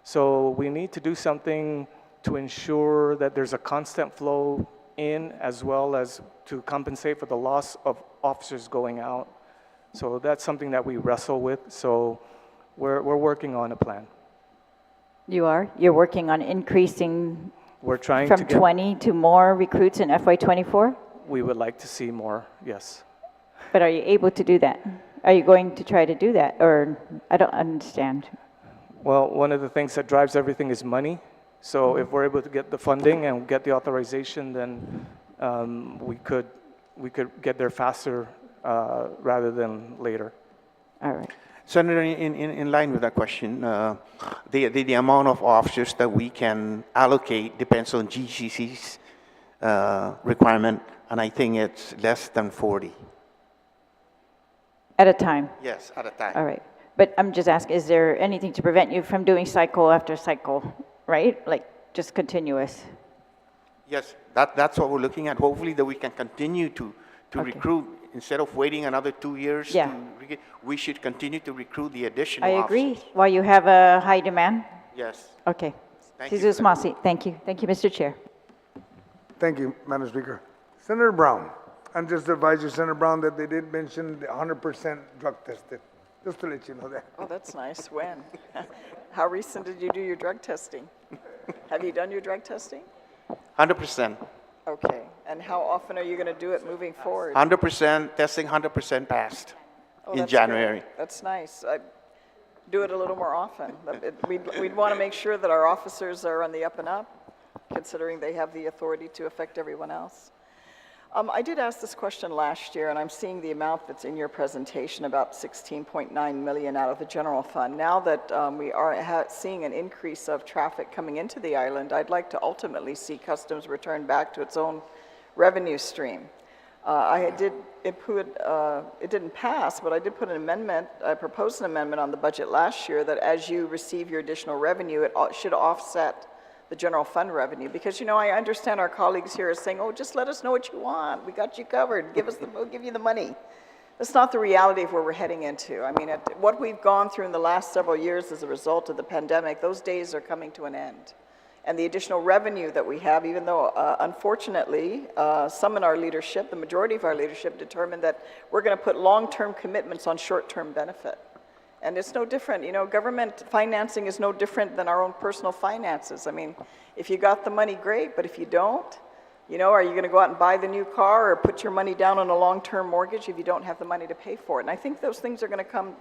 Speaker 8: So we need to do something to ensure that there's a constant flow in, as well as to compensate for the loss of officers going out. So that's something that we wrestle with. So we're working on a plan.
Speaker 11: You are? You're working on increasing
Speaker 8: We're trying to
Speaker 11: from
Speaker 8: get,
Speaker 11: 20 to more recruits in FY24?
Speaker 8: we would like to see more, yes.
Speaker 11: But are you able to do that? Are you going to try to do that? Or I don't understand.
Speaker 8: Well, one of the things that drives everything is money. So if we're able to get the funding and get the authorization, then we could get there faster rather than later.
Speaker 11: All right.
Speaker 3: Senator, in line with that question, the amount of officers that we can allocate depends on GCC's requirement, and I think it's less than 40.
Speaker 11: At a time?
Speaker 3: Yes, at a time.
Speaker 11: All right. But I'm just asking, is there anything to prevent you from doing cycle after cycle, right? Like just continuous?
Speaker 3: Yes, that's what we're looking at. Hopefully that we can continue to
Speaker 11: Okay.
Speaker 3: recruit instead of waiting another 2 years.
Speaker 11: Yeah.
Speaker 3: We should continue to recruit the additional
Speaker 11: I
Speaker 3: officers.
Speaker 11: agree. While you have a high demand?
Speaker 3: Yes.
Speaker 11: Okay.
Speaker 3: Thank you,
Speaker 11: Jesus
Speaker 3: Senator.
Speaker 11: Masi, thank you. Thank you, Mr. Chair.
Speaker 1: Thank you, Madam Speaker. Senator Brown, and just to advise you, Senator Brown, that they did mention the 100% drug tested, just to let you know that.
Speaker 13: Oh, that's nice. When? How recent did you do your drug testing? Have you done your drug testing?
Speaker 3: 100%.
Speaker 13: Okay. And how often are you going to do it moving forward?
Speaker 3: 100% testing, 100% passed
Speaker 13: Oh,
Speaker 3: in
Speaker 13: that's
Speaker 3: January.
Speaker 13: good. That's nice. Do it a little more often. We'd want to make sure that our officers are on the up and up, considering they have the authority to affect everyone else. I did ask this question last year, and I'm seeing the amount that's in your presentation, about $16.9 million out of the general fund. Now that we are seeing an increase of traffic coming into the island, I'd like to ultimately see Customs return back to its own revenue stream. It didn't pass, but I did put an amendment, I proposed an amendment on the budget last year that as you receive your additional revenue, it should offset the general fund revenue. Because, you know, I understand our colleagues here are saying, oh, just let us know what you want. We got you covered. We'll give you the money. That's not the reality of where we're heading into. I mean, what we've gone through in the last several years as a result of the pandemic, those days are coming to an end. And the additional revenue that we have, even though, unfortunately, some in our leadership, the majority of our leadership, determined that we're going to put long-term commitments on short-term benefit. And it's no different, you know, government financing is no different than our own personal finances. I mean, if you got the money, great, but if you don't, you know, are you going to go out and buy the new car or put your money down on a long-term mortgage if you don't have the money to pay for it? And I think those things are going to come,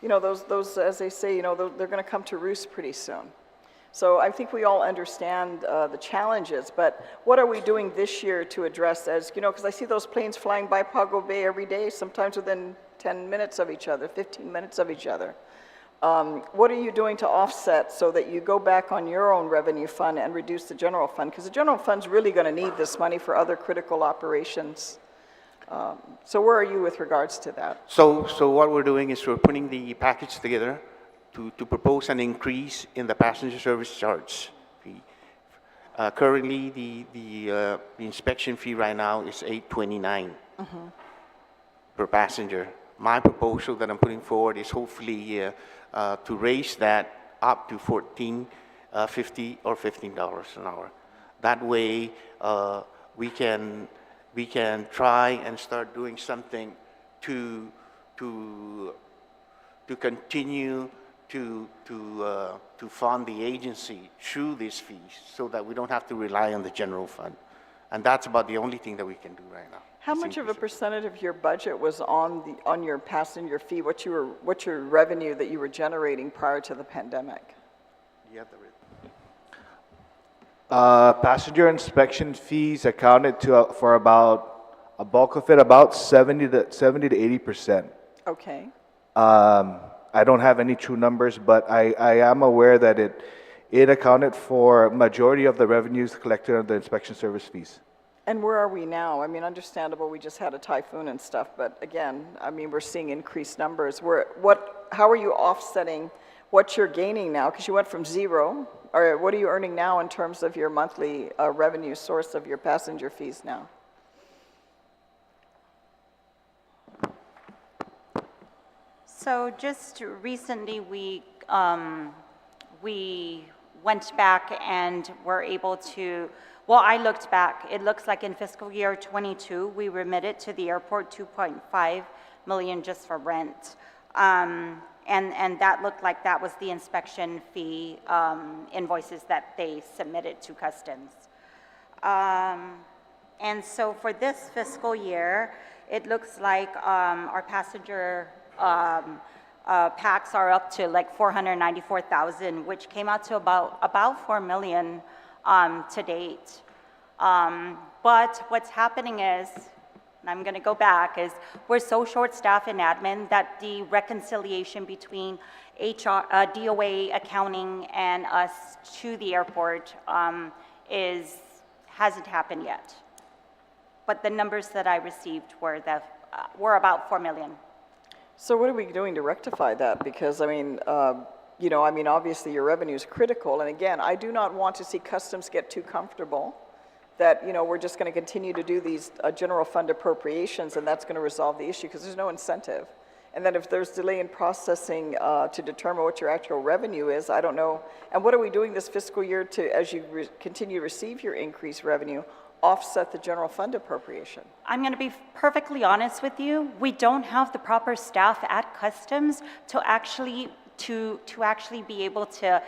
Speaker 13: you know, those as they say, you know, they're going to come to roost pretty soon. So I think we all understand the challenges, but what are we doing this year to address, as, you know, because I see those planes flying by Pago Bay every day, sometimes within 10 minutes of each other, 15 minutes of each other. What are you doing to offset so that you go back on your own revenue fund and reduce the general fund? Because the general fund's really going to need this money for other critical operations. So where are you with regards to that?
Speaker 3: So what we're doing is we're putting the package together to propose an increase in the passenger service charge fee. Currently, the inspection fee right now is $8.29 per passenger. My proposal that I'm putting forward is hopefully to raise that up to $14.50 or $15 an hour. That way, we can try and start doing something to continue to fund the agency through these fees, so that we don't have to rely on the general fund. And that's about the only thing that we can do right now.
Speaker 13: How much of a percentage of your budget was on your passenger fee? What's your revenue that you were generating prior to the pandemic?
Speaker 3: You have the
Speaker 6: Passenger inspection fees accounted for about a bulk of it, about 70 to 80%.
Speaker 13: Okay.
Speaker 6: I don't have any true numbers, but I am aware that it accounted for majority of the revenues collected on the inspection service fees.
Speaker 13: And where are we now? I mean, understandable, we just had a typhoon and stuff, but again, I mean, we're seeing increased numbers. How are you offsetting what you're gaining now? Because you went from zero, or what are you earning now in terms of your monthly revenue source of your passenger fees now?
Speaker 7: So just recently, we went back and were able to, well, I looked back. It looks like in fiscal year 22, we remitted to the airport 2.5 million just for rent. And that looked like that was the inspection fee invoices that they submitted to Customs. And so for this fiscal year, it looks like our passenger packs are up to like 494,000, which came out to about 4 million to date. But what's happening is, and I'm going to go back, is we're so short-staffed in admin that the reconciliation between DOA accounting and us to the airport hasn't happened yet. But the numbers that I received were about 4 million.
Speaker 13: So what are we doing to rectify that? Because, I mean, obviously your revenue is critical. And again, I do not want to see Customs get too comfortable that, we're just going to continue to do these general fund appropriations and that's going to resolve the issue, because there's no incentive. And then if there's delay in processing to determine what your actual revenue is, I don't know. And what are we doing this fiscal year to, as you continue to receive your increased revenue, offset the general fund appropriation?
Speaker 7: I'm going to be perfectly honest with you. We don't have the proper staff at Customs to actually be able to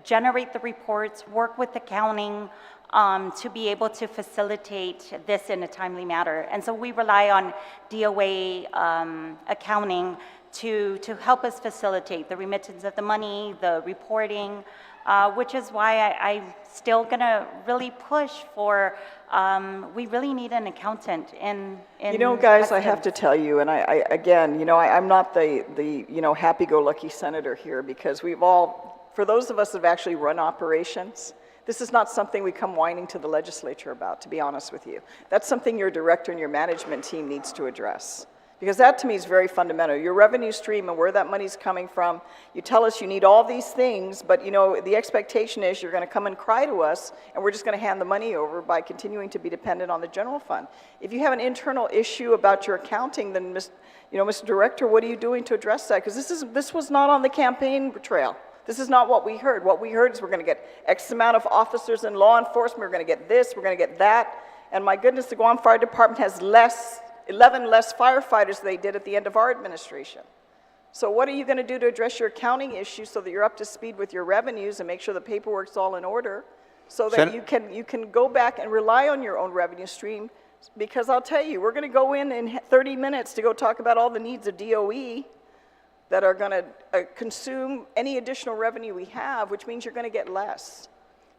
Speaker 7: generate the reports, work with accounting, to be able to facilitate this in a timely manner. And so we rely on DOA accounting to help us facilitate the remittance of the money, the reporting, which is why I'm still going to really push for, we really need an accountant in
Speaker 13: guys,
Speaker 7: Customs.
Speaker 13: I have to tell you, and I'm not the happy-go-lucky senator here, because we've all, for those of us that have actually run operations, this is not something we come whining to the legislature about, to be honest with you. That's something your director and your management team needs to address. Because that to me is very fundamental. Your revenue stream and where that money's coming from, you tell us you need all these things, but the expectation is you're going to come and cry to us and we're just going to hand the money over by continuing to be dependent on the general fund. If you have an internal issue about your accounting, then Mr. Director, what are you doing to address that? Because this was not on the campaign trail. This is not what we heard. What we heard is we're going to get X amount of officers in law enforcement, we're going to get this, we're going to get that, and my goodness, the Guam Fire Department has 11 less firefighters than they did at the end of our administration. So what are you going to do to address your accounting issues so that you're up to speed with your revenues and make sure the paperwork's all in order so that you can go back and rely on your own revenue stream? Because I'll tell you, we're going to go in 30 minutes to go talk about all the needs of DOE that are going to consume any additional revenue we have, which means you're going to get less.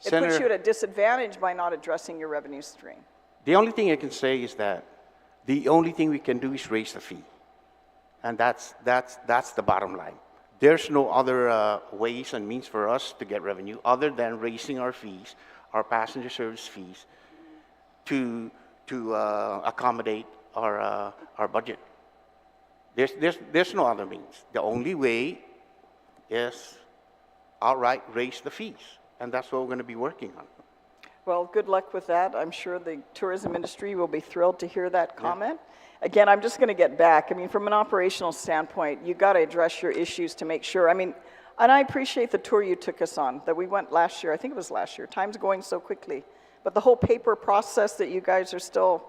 Speaker 13: It puts you at a disadvantage by not addressing your revenue stream.
Speaker 14: The only thing I can say is that the only thing we can do is raise the fee. And that's the bottom line. There's no other ways and means for us to get revenue other than raising our fees, our passenger service fees, to accommodate our budget. There's no other means. The only way is outright raise the fees. And that's what we're going to be working on.
Speaker 13: Well, good luck with that. I'm sure the tourism industry will be thrilled to hear that comment. Yeah. Again, I'm just going to get back. I mean, from an operational standpoint, you got to address your issues to make sure. I mean, and I appreciate the tour you took us on that we went last year. I think it was last year. Time's going so quickly. But the whole paper process that you guys are still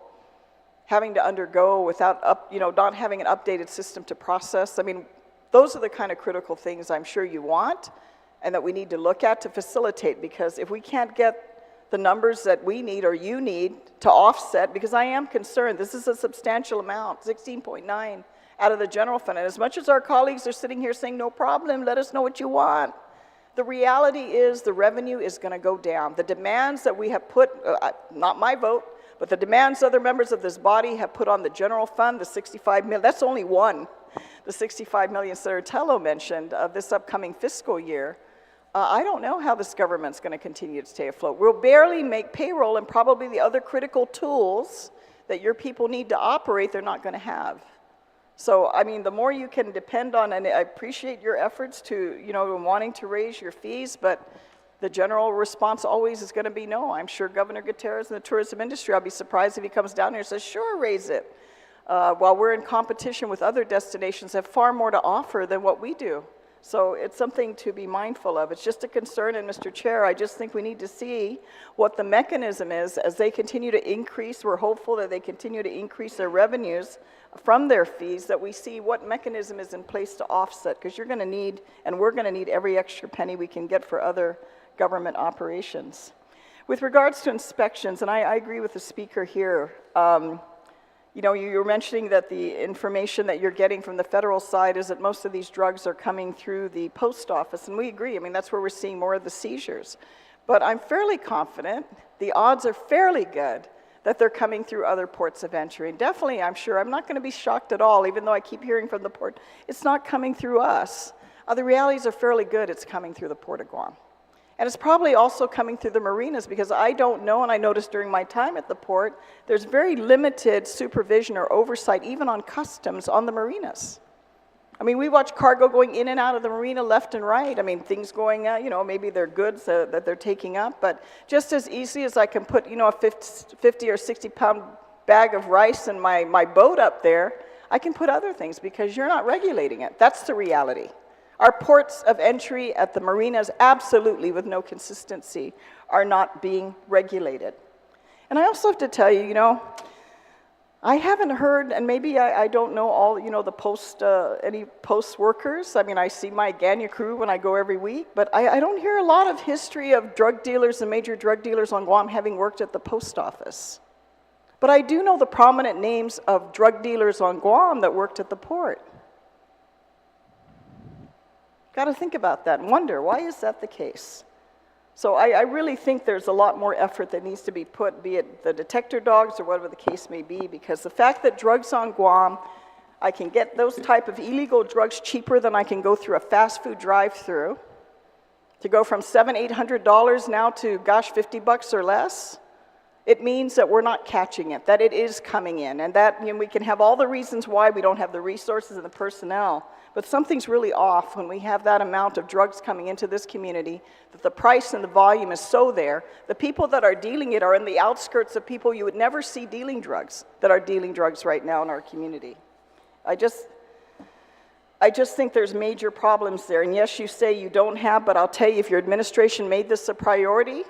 Speaker 13: having to undergo without not having an updated system to process. I mean, those are the kind of critical things I'm sure you want and that we need to look at to facilitate, because if we can't get the numbers that we need or you need to offset, because I am concerned, this is a substantial amount, 16.9 out of the general fund. And as much as our colleagues are sitting here saying, no problem, let us know what you want, the reality is the revenue is going to go down. The demands that we have put, not my vote, but the demands other members of this body have put on the general fund, the 65 million, that's only one, the 65 million Senator Tello mentioned of this upcoming fiscal year. I don't know how this government's going to continue to stay afloat. We'll barely make payroll, and probably the other critical tools that your people need to operate, they're not going to have. So, I mean, the more you can depend on, and I appreciate your efforts to, wanting to raise your fees, but the general response always is going to be no. I'm sure Governor Gutierrez in the tourism industry, I'll be surprised if he comes down here and says, sure, raise it. while we're in competition with other destinations, have far more to offer than what we do. So it's something to be mindful of. It's just a concern, and Mr. Chair, I just think we need to see what the mechanism is as they continue to increase. We're hopeful that they continue to increase their revenues from their fees, that we see what mechanism is in place to offset, because you're going to need, and we're going to need every extra penny we can get for other government operations. With regards to inspections, and I agree with the speaker here, you know, you were mentioning that the information that you're getting from the federal side is that most of these drugs are coming through the post office, and we agree. I mean, that's where we're seeing more of the seizures. But I'm fairly confident, the odds are fairly good, that they're coming through other ports of entry. And definitely, I'm sure, I'm not going to be shocked at all, even though I keep hearing from the port, it's not coming through us. The realities are fairly good, it's coming through the Port of Guam. And it's probably also coming through the marinas, because I don't know, and I noticed during my time at the port, there's very limited supervision or oversight, even on customs, on the marinas. I mean, we watch cargo going in and out of the marina left and right. I mean, things going, you know, maybe they're goods that they're taking up, but just as easily as I can put, you know, a 50 or 60-pound bag of rice in my boat up there, I can put other things, because you're not regulating it. That's the reality. Our ports of entry at the marinas, absolutely with no consistency, are not being regulated. And I also have to tell you, you know, I haven't heard, and maybe I don't know all, you know, the any post workers. I mean, I see my Ganya crew when I go every week, but I don't hear a lot of history of drug dealers and major drug dealers on Guam having worked at the post office. But I do know the prominent names of drug dealers on Guam that worked at the port. Got to think about that and wonder, why is that the case? So I really think there's a lot more effort that needs to be put, be it the detector dogs or whatever the case may be, because the fact that drugs on Guam, I can get those type of illegal drugs cheaper than I can go through a fast food drive-through, to go from $700, $800 now to, gosh, $50 or less, it means that we're not catching it, that it is coming in, and that, you know, we can have all the reasons why we don't have the resources and the personnel, but something's really off when we have that amount of drugs coming into this community, that the price and the volume is so there. The people that are dealing it are in the outskirts of people you would never see dealing drugs, that are dealing drugs right now in our community. I just think there's major problems there. And yes, you say you don't have, but I'll tell you, if your administration made this a priority,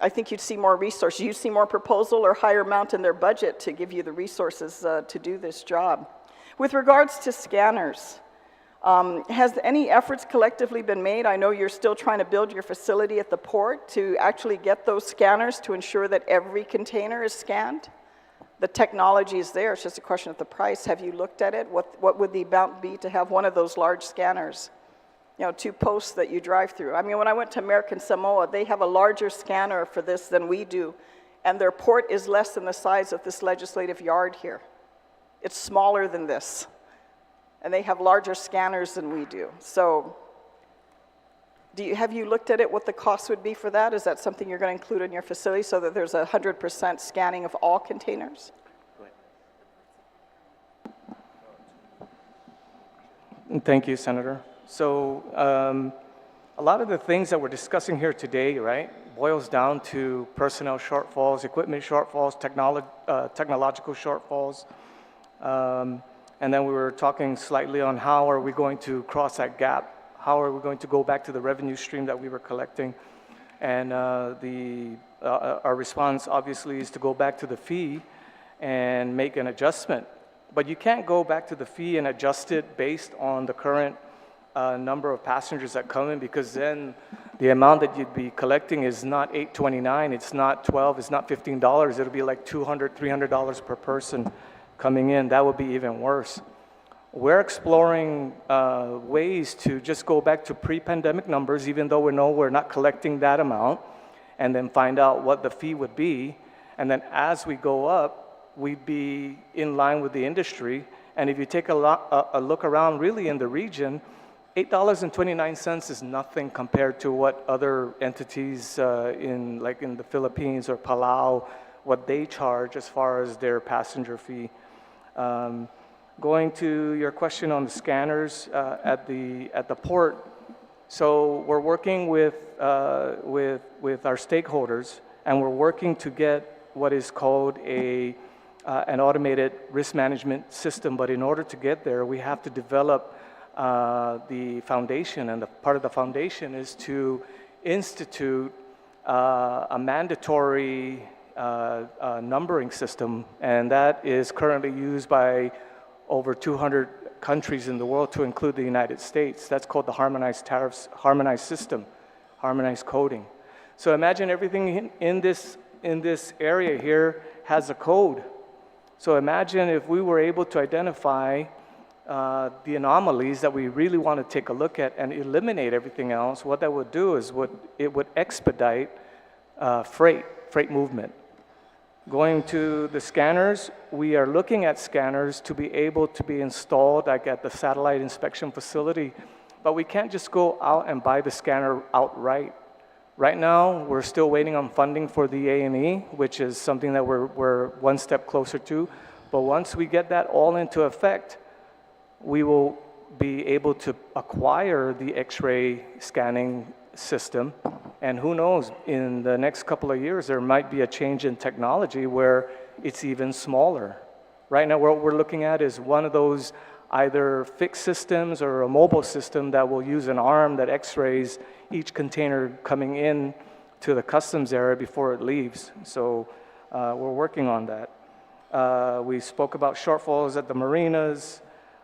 Speaker 13: I think you'd see more resources. You'd see more proposal or higher amount in their budget to give you the resources to do this job. With regards to scanners, has any efforts collectively been made? I know you're still trying to build your facility at the port to actually get those scanners to ensure that every container is scanned. The technology is there, it's just a question of the price. Have you looked at it? What would the amount be to have one of those large scanners? You know, 2 posts that you drive through. I mean, when I went to American Samoa, they have a larger scanner for this than we do, and their port is less than the size of this legislative yard here. It's smaller than this, and they have larger scanners than we do. So, have you looked at it, what the cost would be for that? Is that something you're going to include in your facility so that there's 100% scanning of all containers?
Speaker 8: Thank you, Senator. So a lot of the things that we're discussing here today, right, boils down to personnel shortfalls, equipment shortfalls, technological shortfalls. And then we were talking slightly on how are we going to cross that gap? How are we going to go back to the revenue stream that we were collecting? And our response obviously is to go back to the fee and make an adjustment. But you can't go back to the fee and adjust it based on the current number of passengers that come in, because then the amount that you'd be collecting is not $8.29, it's not $12, it's not $15. It'll be like $200, $300 per person coming in. That would be even worse. We're exploring ways to just go back to pre-pandemic numbers, even though we know we're not collecting that amount, and then find out what the fee would be. And then as we go up, we'd be in line with the industry. And if you take a look around really in the region, $8.29 is nothing compared to what other entities in the Philippines or Palau, what they charge as far as their passenger fee. Going to your question on the scanners at the port, so we're working with our stakeholders, and we're working to get what is called a an automated risk management system, but in order to get there, we have to develop the foundation, and part of the foundation is to institute a mandatory numbering system, and that is currently used by over 200 countries in the world, to include the United States. That's called the harmonized tariffs, harmonized system, harmonized coding. So imagine everything in this area here has a code. So imagine if we were able to identify the anomalies that we really want to take a look at and eliminate everything else. What that would do is it would expedite freight movement. Going to the scanners, we are looking at scanners to be able to be installed like at the satellite inspection facility, but we can't just go out and buy the scanner outright. Right now, we're still waiting on funding for the A&E, which is something that we're one step closer to. But once we get that all into effect, we will be able to acquire the X-ray scanning system. And who knows, in the next couple of years, there might be a change in technology where it's even smaller. Right now, what we're looking at is one of those either fixed systems or a mobile system that will use an arm that X-rays each container coming in to the customs area before it leaves. So we're working on that. We spoke about shortfalls at the marinas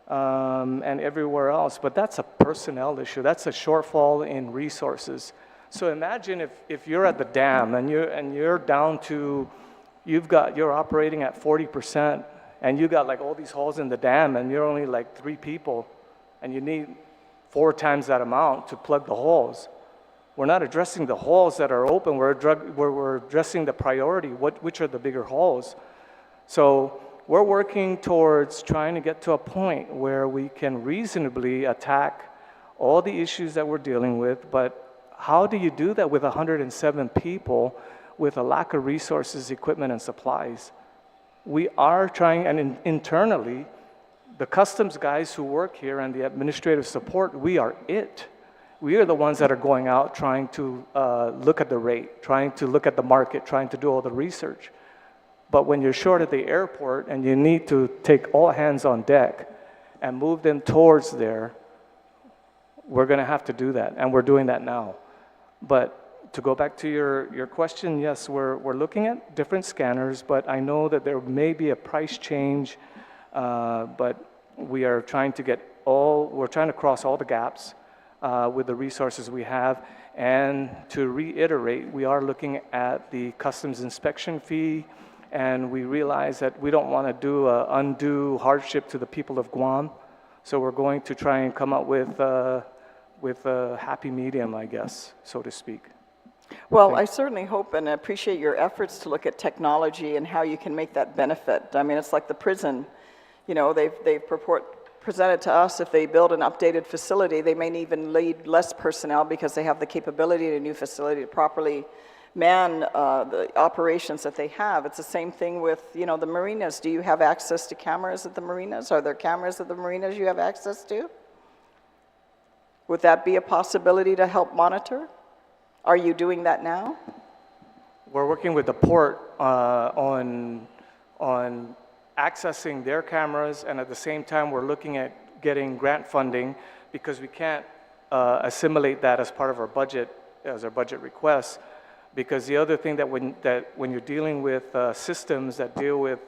Speaker 8: and everywhere else, but that's a personnel issue. That's a shortfall in resources. So imagine if you're at the dam and you're down to, you're operating at 40%, and you got like all these holes in the dam, and you're only like 3 people, and you need 4 times that amount to plug the holes. We're not addressing the holes that are open. We're addressing the priority, which are the bigger holes. So we're working towards trying to get to a point where we can reasonably attack all the issues that we're dealing with, but how do you do that with 107 people with a lack of resources, equipment, and supplies? We are trying, and internally, the customs guys who work here and the administrative support, we are it. We are the ones that are going out trying to look at the rate, trying to look at the market, trying to do all the research. But when you're short at the airport and you need to take all hands on deck and move them towards there, we're going to have to do that, and we're doing that now. But to go back to your question, yes, we're looking at different scanners, but I know that there may be a price change, but we are trying to we're trying to cross all the gaps with the resources we have. And to reiterate, we are looking at the customs inspection fee, and we realize that we don't want to do an undue hardship to the people of Guam. So we're going to try and come up with a happy medium, I guess, so to speak.
Speaker 13: Well, I certainly hope and appreciate your efforts to look at technology and how you can make that benefit. I mean, it's like the prison. You know, they've presented to us, if they build an updated facility, they may even need less personnel because they have the capability in a new facility to properly man the operations that they have. It's the same thing with, you know, the marinas. Do you have access to cameras at the marinas? Are there cameras at the marinas you have access to? Would that be a possibility to help monitor? Are you doing that now?
Speaker 8: We're working with the port on accessing their cameras, and at the same time, we're looking at getting grant funding because we can't assimilate that as part of our budget, as our budget request. Because the other thing that when you're dealing with systems that deal with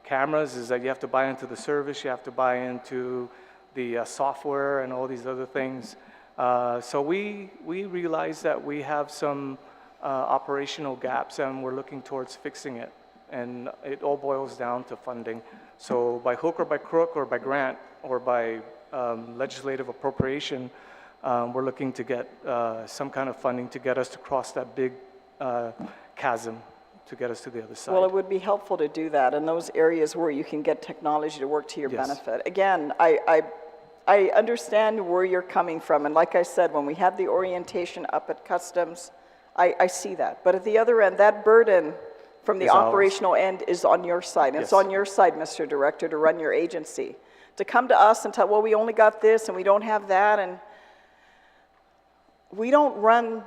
Speaker 8: cameras is that you have to buy into the service, you have to buy into the software and all these other things. So we realize that we have some operational gaps, and we're looking towards fixing it. And it all boils down to funding. So by hook or by crook or by grant or by legislative appropriation, we're looking to get some kind of funding to get us to cross that big chasm to get us to the other side.
Speaker 13: Well, it would be helpful to do that in those areas where you can get technology to work to your benefit. Again, I understand where you're coming from, and like I said, when we had the orientation up at Customs, I see that. But at the other end, that burden from the operational end is on your side. And it's on your side, Mr. Director, to run your agency. To come to us and tell, well, we only got this and we don't have that, and we don't run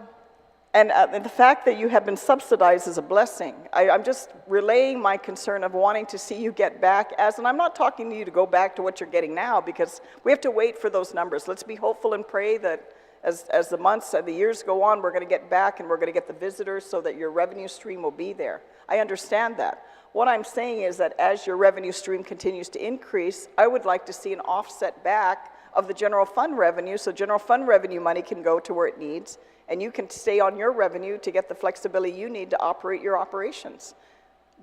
Speaker 13: And the fact that you have been subsidized is a blessing. I'm just relaying my concern of wanting to see you get back and I'm not talking to you to go back to what you're getting now, because we have to wait for those numbers. Let's be hopeful and pray that as the months and the years go on, we're going to get back and we're going to get the visitors so that your revenue stream will be there. I understand that. What I'm saying is that as your revenue stream continues to increase, I would like to see an offset back of the general fund revenue, so general fund revenue money can go to where it needs, and you can stay on your revenue to get the flexibility you need to operate your operations.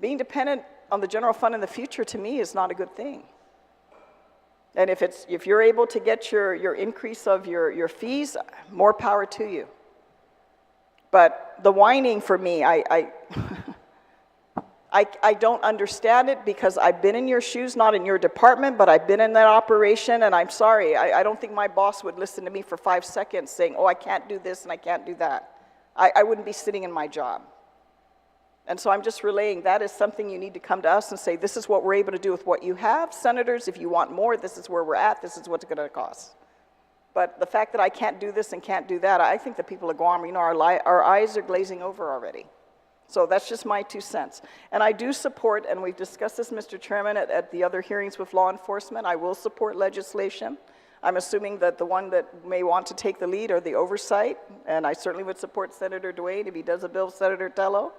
Speaker 13: Being dependent on the general fund in the future, to me, is not a good thing. And if you're able to get your increase of your fees, more power to you. But the whining for me, I don't understand it, because I've been in your shoes, not in your department, but I've been in that operation, and I'm sorry, I don't think my boss would listen to me for 5 seconds saying, oh, I can't do this and I can't do that. I wouldn't be sitting in my job. And so I'm just relaying that is something you need to come to us and say, this is what we're able to do with what you have. Senators, if you want more, this is where we're at, this is what's going to cost. But the fact that I can't do this and can't do that, I think the people of Guam, our eyes are glazing over already. So that's just my 2 cents. And I do support, and we've discussed this, Mr. Chairman, at the other hearings with law enforcement, I will support legislation. I'm assuming that the one that may want to take the lead or the oversight, and I certainly would support Senator Duane if he does a bill, Senator Tello,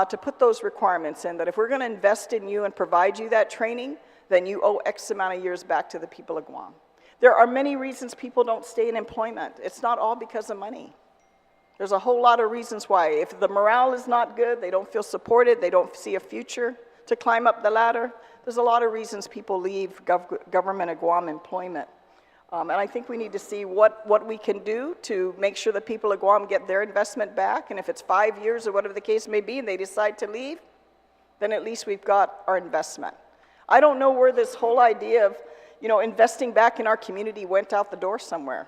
Speaker 13: to put those requirements in, that if we're going to invest in you and provide you that training, then you owe X amount of years back to the people of Guam. There are many reasons people don't stay in employment. It's not all because of money. There's a whole lot of reasons why. If the morale is not good, they don't feel supported, they don't see a future to climb up the ladder, there's a lot of reasons people leave government of Guam employment. And I think we need to see what we can do to make sure that people of Guam get their investment back. And if it's 5 years or whatever the case may be and they decide to leave, then at least we've got our investment. I don't know where this whole idea of investing back in our community went out the door somewhere.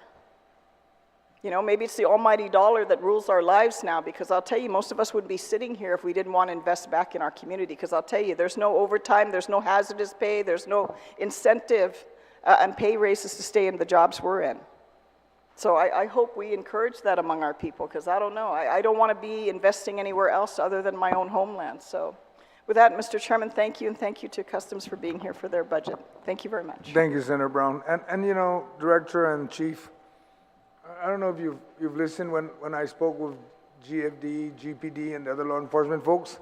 Speaker 13: Maybe it's the almighty dollar that rules our lives now, because I'll tell you, most of us wouldn't be sitting here if we didn't want to invest back in our community, because I'll tell you, there's no overtime, there's no hazardous pay, there's no incentive and pay raises to stay in the jobs we're in. So I hope we encourage that among our people, because I don't know, I don't want to be investing anywhere else other than my own homeland. So with that, Mr. Chairman, thank you, and thank you to Customs for being here for their budget. Thank you very much.
Speaker 1: Thank you, Senator Brown. And Director and Chief, I don't know if you've listened when I spoke with GFD, GPD, and the other law enforcement folks.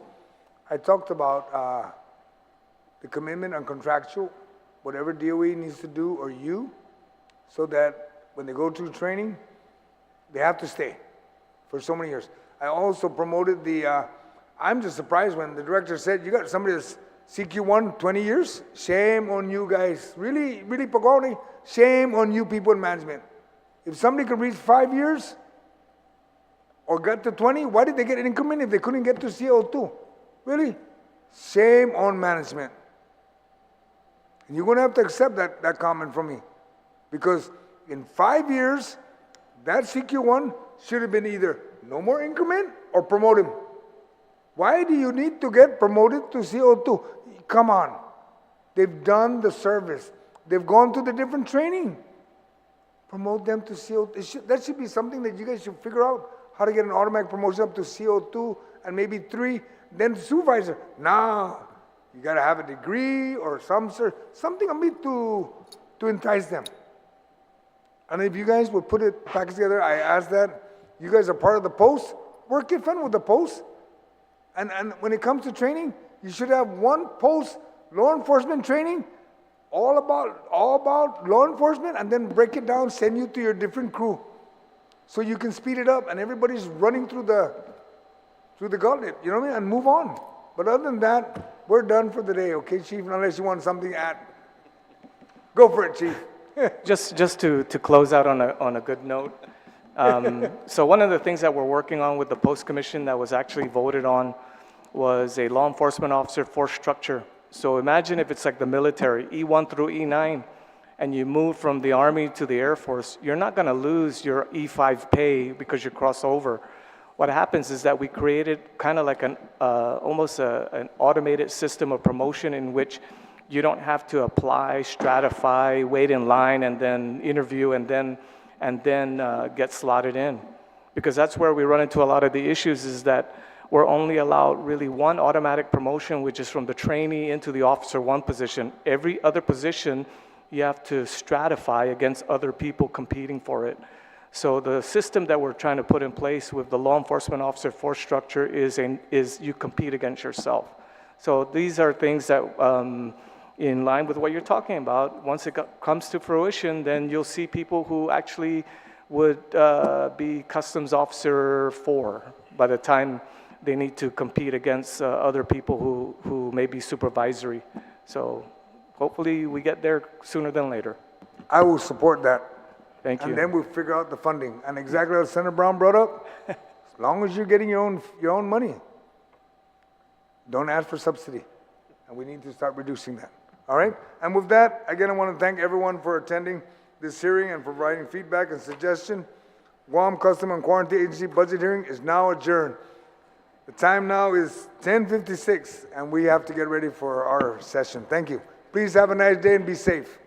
Speaker 1: I talked about the commitment on contractual, whatever DOE needs to do, or you, so that when they go through training, they have to stay for so many years. I also promoted I'm just surprised when the director said, you got somebody that's CQ1 20 years? Shame on you guys. Really, really, Pagoni, shame on you people in management. If somebody could reach 5 years or got to 20, why did they get an increment if they couldn't get to CO2? Really? Shame on management. And you're going to have to accept that comment from me. Because in 5 years, that CQ1 should have been either no more increment or promote him. Why do you need to get promoted to CO2? Come on. They've done the service. They've gone through the different training. Promote them to CO2. That should be something that you guys should figure out, how to get an automatic promotion up to CO2 and maybe 3, then supervisor. Now, you got to have a degree or something on me to entice them. And if you guys would put it back together, I ask that. You guys are part of the post. Work it fun with the post. And when it comes to training, you should have one post law enforcement training, all about law enforcement, and then break it down, send you to your different crew, so you can speed it up, and everybody's running through the gauntlet, you know what I mean, and move on. But other than that, we're done for the day, okay, Chief? Unless you want something to add. Go for it, Chief.
Speaker 8: Just to close out on a good note. So one of the things that we're working on with the Post Commission that was actually voted on was a law enforcement officer force structure. So imagine if it's like the military, E1 through E9, and you move from the Army to the Air Force, you're not going to lose your E5 pay because you cross over. What happens is that we created kind of like almost an automated system of promotion in which you don't have to apply, stratify, wait in line, and then interview, and then get slotted in. because that's where we run into a lot of the issues, is that we're only allowed really one automatic promotion, which is from the trainee into the Officer 1 position. Every other position, you have to stratify against other people competing for it. So the system that we're trying to put in place with the law enforcement officer force structure is you compete against yourself. So these are things that, in line with what you're talking about, once it comes to fruition, then you'll see people who actually would be Customs Officer 4 by the time they need to compete against other people who may be supervisory. So hopefully we get there sooner than later.
Speaker 1: I will support that.
Speaker 8: Thank you.
Speaker 1: And then we'll figure out the funding. And exactly as Senator Brown brought up, as long as you're getting your own money, don't ask for subsidy. And we need to start reducing that. All right? And with that, again, I want to thank everyone for attending this hearing and providing feedback and suggestion. Guam Customs and Quarantine Agency budget hearing is now adjourned. The time now is 10:56, and we have to get ready for our session. Thank you. Please have a nice day and be safe.